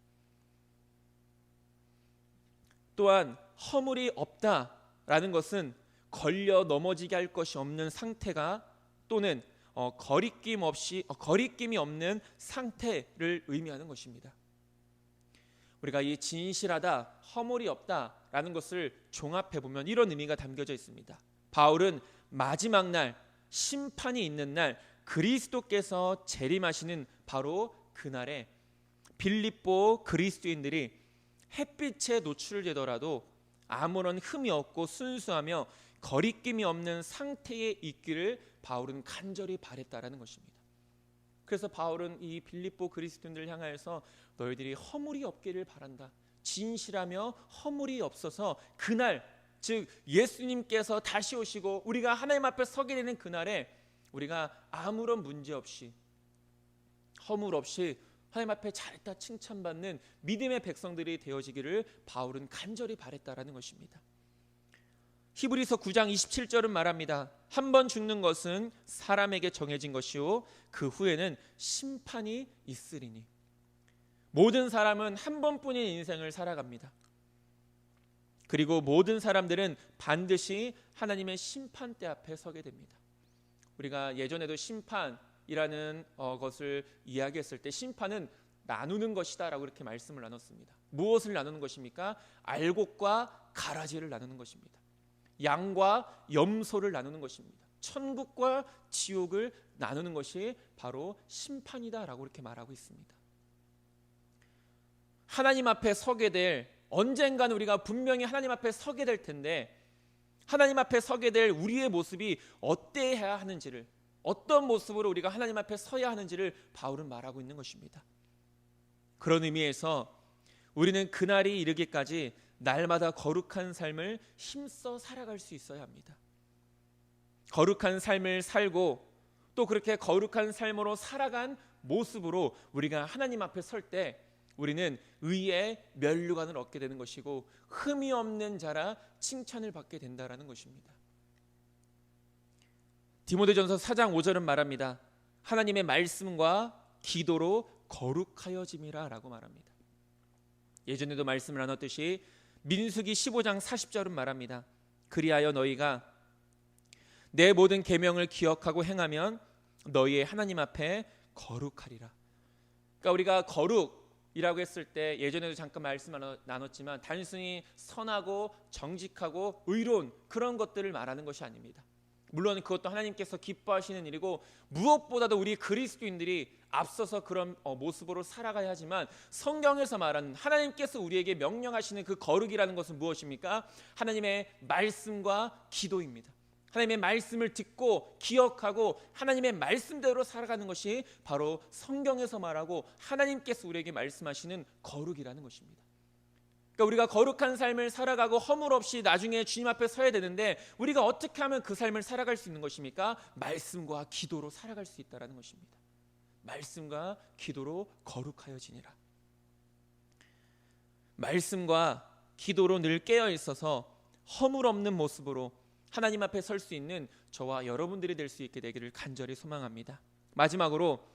또한 허물이 없다라는 것은 걸려 넘어지게 할 것이 없는 상태가, 또는 거리낌이 없는 상태를 의미하는 것입니다. 우리가 이 진실하다, 허물이 없다라는 것을 종합해 보면 이런 의미가 담겨져 있습니다. 바울은 마지막 날, 심판이 있는 날, 그리스도께서 재림하시는 바로 그날에 빌립보 그리스도인들이 햇빛에 노출되더라도 아무런 흠이 없고 순수하며 거리낌이 없는 상태에 있기를 바울은 간절히 바랬다라는 것입니다. 그래서 바울은 이 빌립보 그리스도인들을 향하여서 너희들이 허물이 없기를 바란다. 진실하며 허물이 없어서 그날, 즉 예수님께서 다시 오시고 우리가 하나님 앞에 서게 되는 그날에 우리가 아무런 문제 없이, 허물 없이 하나님 앞에 잘했다 칭찬받는 믿음의 백성들이 되어지기를 바울은 간절히 바랬다라는 것입니다. 히브리서 9장 27절은 말합니다. 한 번 죽는 것은 사람에게 정해진 것이요 그 후에는 심판이 있으리니. 모든 사람은 한 번뿐인 인생을 살아갑니다. 그리고 모든 사람들은 반드시 하나님의 심판대 앞에 서게 됩니다. 우리가 예전에도 심판이라는 것을 이야기했을 때 심판은 나누는 것이다 라고 이렇게 말씀을 나눴습니다. 무엇을 나누는 것입니까? 알곡과 가라지를 나누는 것입니다. 양과 염소를 나누는 것입니다. 천국과 지옥을 나누는 것이 바로 심판이다 라고 이렇게 말하고 있습니다. 하나님 앞에 서게 될, 언젠가는 우리가 분명히 하나님 앞에 서게 될 텐데, 하나님 앞에 서게 될 우리의 모습이 어때야 하는지를, 어떤 모습으로 우리가 하나님 앞에 서야 하는지를 바울은 말하고 있는 것입니다. 그런 의미에서 우리는 그날이 이르기까지 날마다 거룩한 삶을 힘써 살아갈 수 있어야 합니다. 거룩한 삶을 살고 또 그렇게 거룩한 삶으로 살아간 모습으로 우리가 하나님 앞에 설 때 우리는 의의 면류관을 얻게 되는 것이고 흠이 없는 자라 칭찬을 받게 된다라는 것입니다. 디모데전서 4장 5절은 말합니다. 하나님의 말씀과 기도로 거룩하여짐이라 라고 말합니다. 예전에도 말씀을 나눴듯이 민수기 15장 40절은 말합니다. 그리하여 너희가 내 모든 계명을 기억하고 행하면 너희의 하나님 앞에 거룩하리라. 그러니까 우리가 이라고 했을 때 예전에도 잠깐 말씀 나눴지만 단순히 선하고 정직하고 의로운 그런 것들을 말하는 것이 아닙니다. 물론 그것도 하나님께서 기뻐하시는 일이고 무엇보다도 우리 그리스도인들이 앞서서 그런 모습으로 살아가야 하지만 성경에서 말하는 하나님께서 우리에게 명령하시는 그 거룩이라는 것은 무엇입니까? 하나님의 말씀과 기도입니다. 하나님의 말씀을 듣고 기억하고 하나님의 말씀대로 살아가는 것이 바로 성경에서 말하고 하나님께서 우리에게 말씀하시는 거룩이라는 것입니다. 그러니까 우리가 거룩한 삶을 살아가고 허물 없이 나중에 주님 앞에 서야 되는데 우리가 어떻게 하면 그 삶을 살아갈 수 있는 것입니까? 말씀과 기도로 살아갈 수 있다는 것입니다. 말씀과 기도로 거룩하여지니라. 말씀과 기도로 늘 깨어 있어서 허물 없는 모습으로 하나님 앞에 설 수 있는 저와 여러분들이 될 수 있게 되기를 간절히 소망합니다. 마지막으로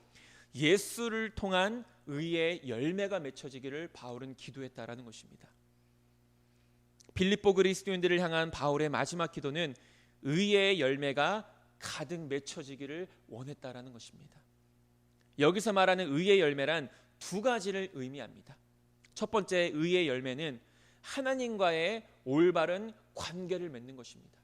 예수를 통한 의의 열매가 맺혀지기를 바울은 기도했다라는 것입니다. 빌립보 그리스도인들을 향한 바울의 마지막 기도는 의의 열매가 가득 맺혀지기를 원했다라는 것입니다. 여기서 말하는 의의 열매란 두 가지를 의미합니다. 첫 번째 의의 열매는 하나님과의 올바른 관계를 맺는 것입니다.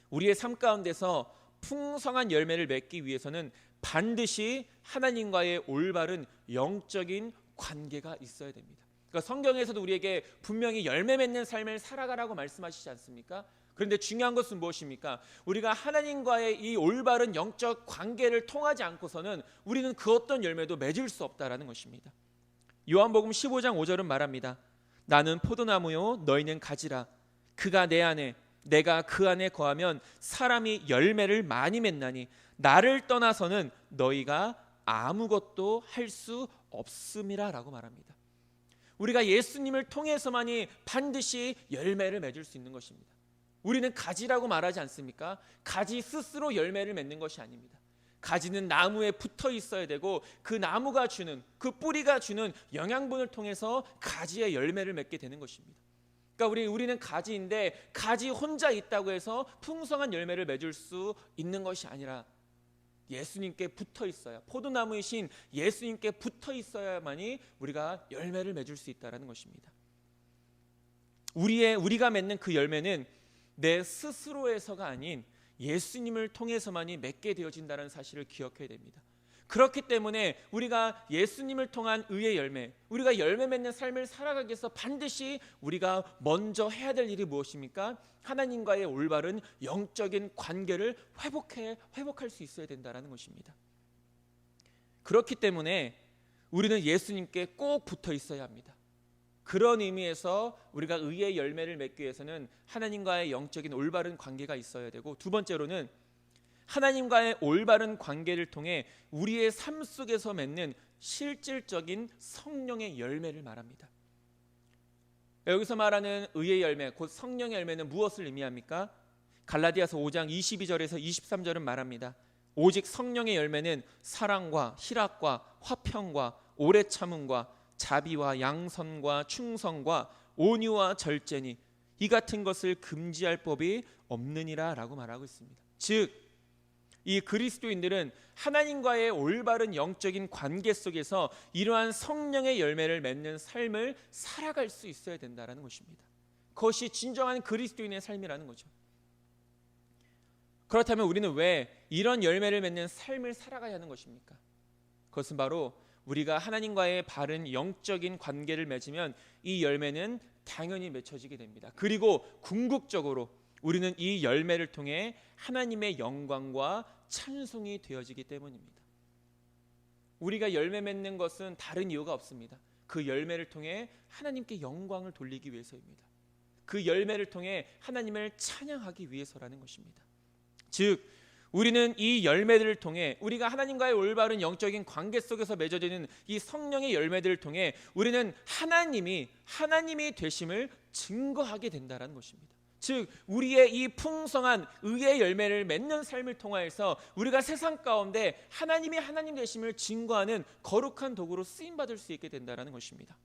우리의 삶 가운데서 풍성한 열매를 맺기 위해서는 반드시 하나님과의 올바른 영적인 관계가 있어야 됩니다. 그러니까 성경에서도 우리에게 분명히 열매 맺는 삶을 살아가라고 말씀하시지 않습니까? 그런데 중요한 것은 무엇입니까? 우리가 하나님과의 이 올바른 영적 관계를 통하지 않고서는 우리는 그 어떤 열매도 맺을 수 없다라는 것입니다. 요한복음 15장 5절은 말합니다. 나는 포도나무요 너희는 가지라. 그가 내 안에 내가 그 안에 거하면 사람이 열매를 많이 맺나니 나를 떠나서는 너희가 아무것도 할 수 없음이라 라고 말합니다. 우리가 예수님을 통해서만이 반드시 열매를 맺을 수 있는 것입니다. 우리는 가지라고 말하지 않습니까? 가지 스스로 열매를 맺는 것이 아닙니다. 가지는 나무에 붙어 있어야 되고 그 나무가 주는 그 뿌리가 주는 영양분을 통해서 가지의 열매를 맺게 되는 것입니다. 그러니까 우리는 가지인데 가지 혼자 있다고 해서 풍성한 열매를 맺을 수 있는 것이 아니라 예수님께 붙어 있어야, 포도나무이신 예수님께 붙어 있어야만이 우리가 열매를 맺을 수 있다는 것입니다. 우리가 맺는 그 열매는 내 스스로에서가 아닌 예수님을 통해서만이 맺게 되어진다는 사실을 기억해야 됩니다. 그렇기 때문에 우리가 예수님을 통한 의의 열매, 우리가 열매 맺는 삶을 살아가기 위해서 반드시 우리가 먼저 해야 될 일이 무엇입니까? 하나님과의 올바른 영적인 관계를 회복할 수 있어야 된다는 것입니다. 그렇기 때문에 우리는 예수님께 꼭 붙어 있어야 합니다. 그런 의미에서 우리가 의의 열매를 맺기 위해서는 하나님과의 영적인 올바른 관계가 있어야 되고, 두 번째로는 하나님과의 올바른 관계를 통해 우리의 삶 속에서 맺는 실질적인 성령의 열매를 말합니다. 여기서 말하는 의의 열매, 곧 성령의 열매는 무엇을 의미합니까? 갈라디아서 5장 22절에서 23절은 말합니다. 오직 성령의 열매는 사랑과 희락과 화평과 오래 참음과 자비와 양선과 충성과 온유와 절제니 이 같은 것을 금지할 법이 없느니라 라고 말하고 있습니다. 즉 이 그리스도인들은 하나님과의 올바른 영적인 관계 속에서 이러한 성령의 열매를 맺는 삶을 살아갈 수 있어야 된다는 것입니다. 그것이 진정한 그리스도인의 삶이라는 거죠. 그렇다면 우리는 왜 이런 열매를 맺는 삶을 살아가야 하는 것입니까? 그것은 바로 우리가 하나님과의 바른 영적인 관계를 맺으면 이 열매는 당연히 맺혀지게 됩니다. 그리고 궁극적으로 우리는 이 열매를 통해 하나님의 영광과 찬송이 되어지기 때문입니다. 우리가 열매 맺는 것은 다른 이유가 없습니다. 그 열매를 통해 하나님께 영광을 돌리기 위해서입니다. 그 열매를 통해 하나님을 찬양하기 위해서라는 것입니다. 즉 우리는 이 열매들을 통해 우리가 하나님과의 올바른 영적인 관계 속에서 맺어지는 이 성령의 열매들을 통해 우리는 하나님이 되심을 증거하게 된다는 것입니다. 즉 우리의 이 풍성한 의의 열매를 맺는 삶을 통하여서 우리가 세상 가운데 하나님이 하나님 되심을 증거하는 거룩한 도구로 쓰임받을 수 있게 된다는 것입니다.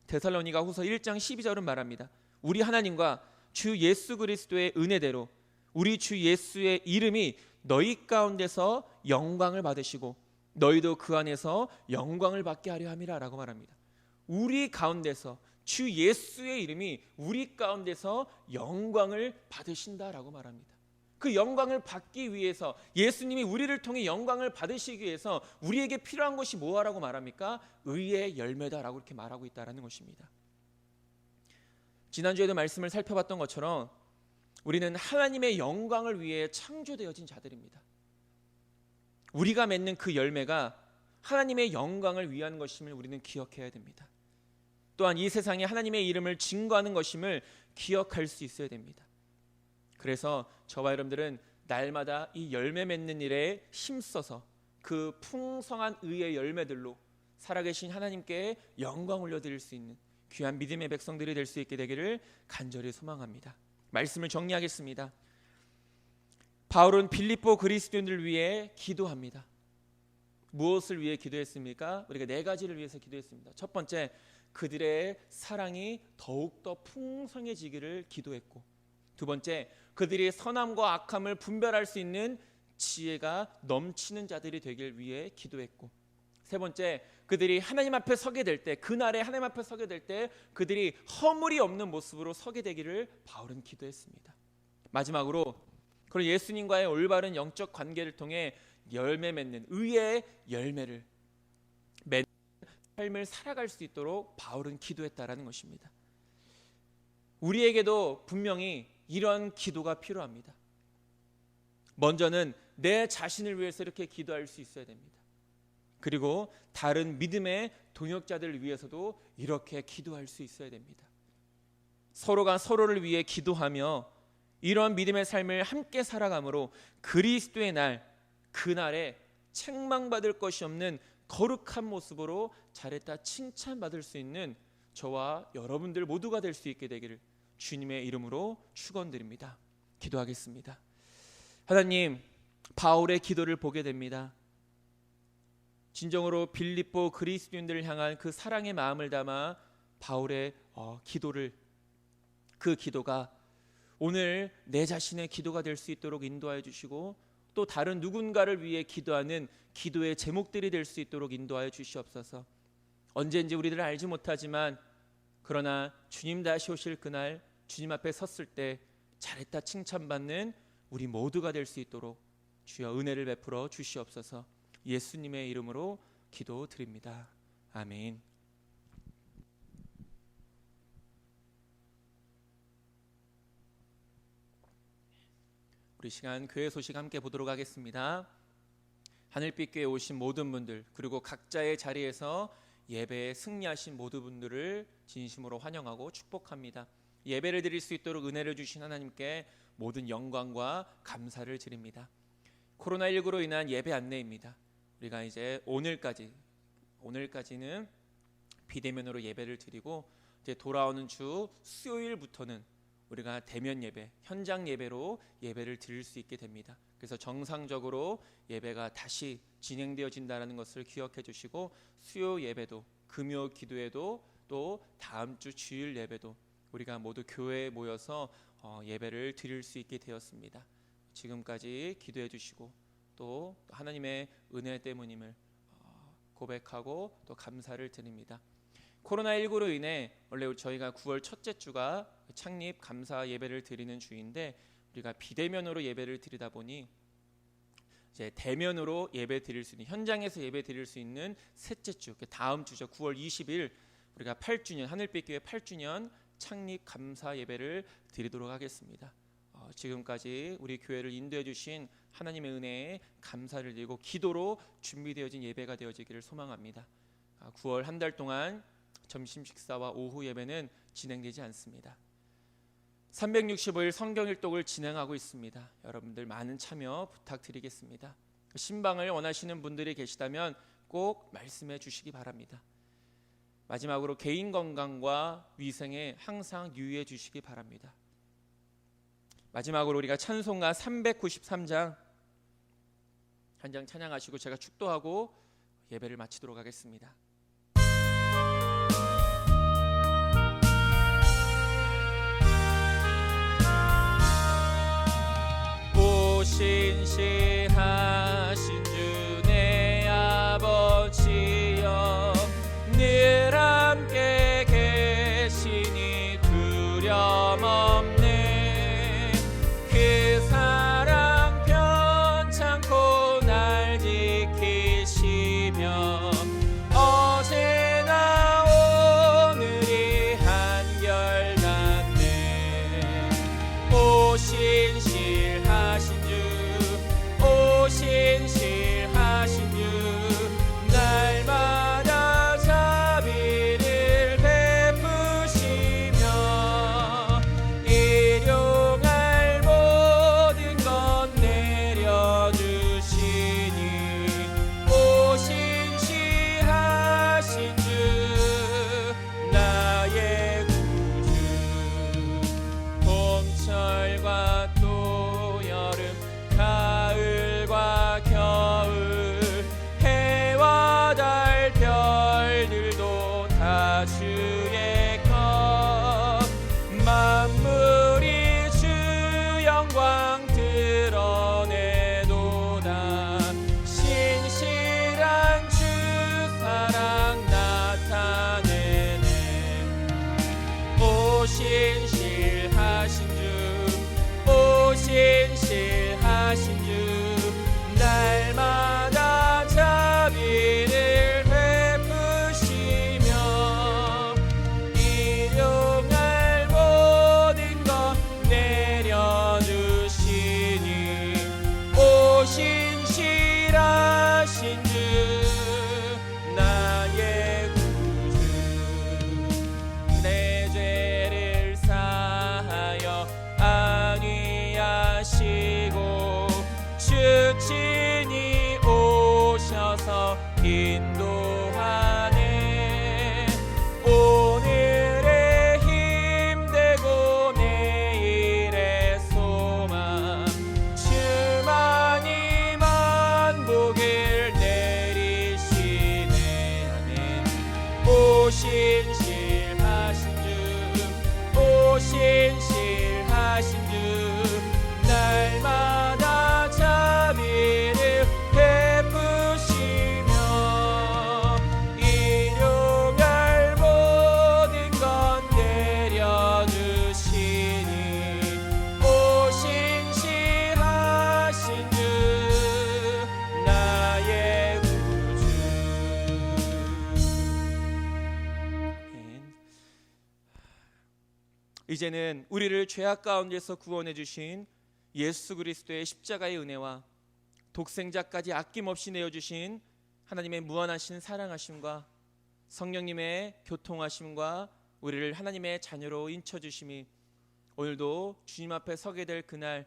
데살로니가 후서 1장 12절은 말합니다. 우리 하나님과 주 예수 그리스도의 은혜대로 우리 주 예수의 이름이 너희 가운데서 영광을 받으시고 너희도 그 안에서 영광을 받게 하려 함이라 라고 말합니다. 우리 가운데서 주 예수의 이름이 우리 가운데서 영광을 받으신다라고 말합니다. 그 영광을 받기 위해서, 예수님이 우리를 통해 영광을 받으시기 위해서 우리에게 필요한 것이 뭐라고 말합니까? 의의 열매다라고 이렇게 말하고 있다는 것입니다. 지난주에도 말씀을 살펴봤던 것처럼 우리는 하나님의 영광을 위해 창조되어진 자들입니다. 우리가 맺는 그 열매가 하나님의 영광을 위한 것임을 우리는 기억해야 됩니다. 또한 이 세상에 하나님의 이름을 증거하는 것임을 기억할 수 있어야 됩니다. 그래서 저와 여러분들은 날마다 이 열매 맺는 일에 힘써서 그 풍성한 의의 열매들로 살아계신 하나님께 영광 올려드릴 수 있는 귀한 믿음의 백성들이 될 수 있게 되기를 간절히 소망합니다. 말씀을 정리하겠습니다. 바울은 빌립보 그리스도인들을 위해 기도합니다. 무엇을 위해 기도했습니까? 우리가 4가지를 위해서 기도했습니다. 첫 번째, 그들의 사랑이 더욱더 풍성해지기를 기도했고, 두 번째, 그들이 선함과 악함을 분별할 수 있는 지혜가 넘치는 자들이 되길 위해 기도했고, 세 번째, 그들이 하나님 앞에 서게 될 때, 그날에 하나님 앞에 서게 될 때 그들이 허물이 없는 모습으로 서게 되기를 바울은 기도했습니다. 마지막으로 그런 예수님과의 올바른 영적 관계를 통해 열매 맺는 의의 열매를 맺는 삶을 살아갈 수 있도록 바울은 기도했다라는 것입니다. 우리에게도 분명히 이런 기도가 필요합니다. 먼저는 내 자신을 위해서 이렇게 기도할 수 있어야 됩니다. 그리고 다른 믿음의 동역자들을 위해서도 이렇게 기도할 수 있어야 됩니다. 서로가 서로를 위해 기도하며 이러한 믿음의 삶을 함께 살아감으로 그리스도의 날, 그날에 책망받을 것이 없는 거룩한 모습으로 잘했다 칭찬받을 수 있는 저와 여러분들 모두가 될 수 있게 되기를 주님의 이름으로 축원드립니다. 기도하겠습니다. 하나님, 바울의 기도를 보게 됩니다. 진정으로 빌립보 그리스도인들을 향한 그 사랑의 마음을 담아 바울의 기도를, 그 기도가 오늘 내 자신의 기도가 될 수 있도록 인도하여 주시고, 또 다른 누군가를 위해 기도하는 기도의 제목들이 될 수 있도록 인도하여 주시옵소서. 언제인지 우리들은 알지 못하지만 그러나 주님 다시 오실 그날 주님 앞에 섰을 때 잘했다 칭찬받는 우리 모두가 될 수 있도록 주여 은혜를 베풀어 주시옵소서. 예수님의 이름으로 기도드립니다. 아멘. 우리 시간 교회 소식 함께 보도록 하겠습니다. 하늘빛 교회에 오신 모든 분들, 그리고 각자의 자리에서 예배에 승리하신 모든 분들을 진심으로 환영하고 축복합니다. 예배를 드릴 수 있도록 은혜를 주신 하나님께 모든 영광과 감사를 드립니다. 코로나19로 인한 예배 안내입니다. 우리가 이제 오늘까지는 비대면으로 예배를 드리고, 이제 돌아오는 주 수요일부터는 우리가 대면 예배, 현장 예배로 예배를 드릴 수 있게 됩니다. 그래서 정상적으로 예배가 다시 진행되어진다는 것을 기억해 주시고, 수요 예배도, 금요 기도회도, 또 다음 주 주일 예배도 우리가 모두 교회에 모여서 예배를 드릴 수 있게 되었습니다. 지금까지 기도해 주시고 또 하나님의 은혜 때문임을 고백하고 또 감사를 드립니다. 코로나19로 인해 원래 저희가 9월 첫째 주가 창립 감사 예배를 드리는 주인데, 우리가 비대면으로 예배를 드리다 보니 이제 대면으로 예배 드릴 수 있는, 현장에서 예배 드릴 수 있는 셋째 주, 다음 주죠. 9월 20일 우리가 8주년 하늘빛 교회 8주년 창립 감사 예배를 드리도록 하겠습니다. 지금까지 우리 교회를 인도해 주신 하나님의 은혜에 감사를 드리고 기도로 준비되어진 예배가 되어지기를 소망합니다. 9월 한 달 동안 점심 식사와 오후 예배는 진행되지 않습니다. 365일 성경 일독을 진행하고 있습니다. 여러분들 많은 참여 부탁드리겠습니다. 신방을 원하시는 분들이 계시다면 꼭 말씀해 주시기 바랍니다. 마지막으로 개인 건강과 위생에 항상 유의해 주시기 바랍니다. 마지막으로 우리가 찬송가 393장 한 장 찬양하시고 제가 축도하고 예배를 마치도록 하겠습니다. 신실하신 주 내 다 주의 것 만물이 주 영광 드러내도다 신실한 주 사랑 나타내네 오 신실하신 주 오 신실하신 주 날마다 자비를 베푸시며 일용할 모든 것 내려주시니 오 신실하신 주 나의 구주 내 죄를 사하여 안위하시고 주친이 오셔서 인도하네 오늘의 힘되고 내일의 소망 주만이 만복을 내리시네 아멘 오 신실하신 주 오 신실하신 주 날마다 자비를 베푸시며 일용할 모든 것 내려주시니 오 신실하신 주 나의 구주 아멘. 이제는 우리를 죄악 가운데서 구원해 주신 예수 그리스도의 십자가의 은혜와 독생자까지 아낌없이 내어주신 하나님의 무한하신 사랑하심과 성령님의 교통하심과 우리를 하나님의 자녀로 인쳐주심이 오늘도 주님 앞에 서게 될 그날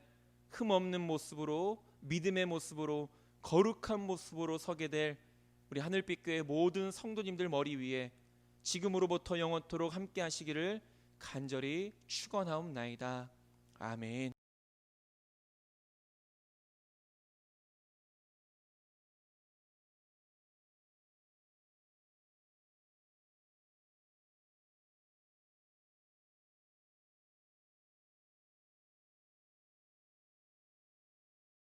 흠없는 모습으로 믿음의 모습으로 거룩한 모습으로 서게 될 우리 하늘빛교회 모든 성도님들 머리 위에 지금으로부터 영원토록 함께 하시기를 간절히 축원하옵나이다. 아멘.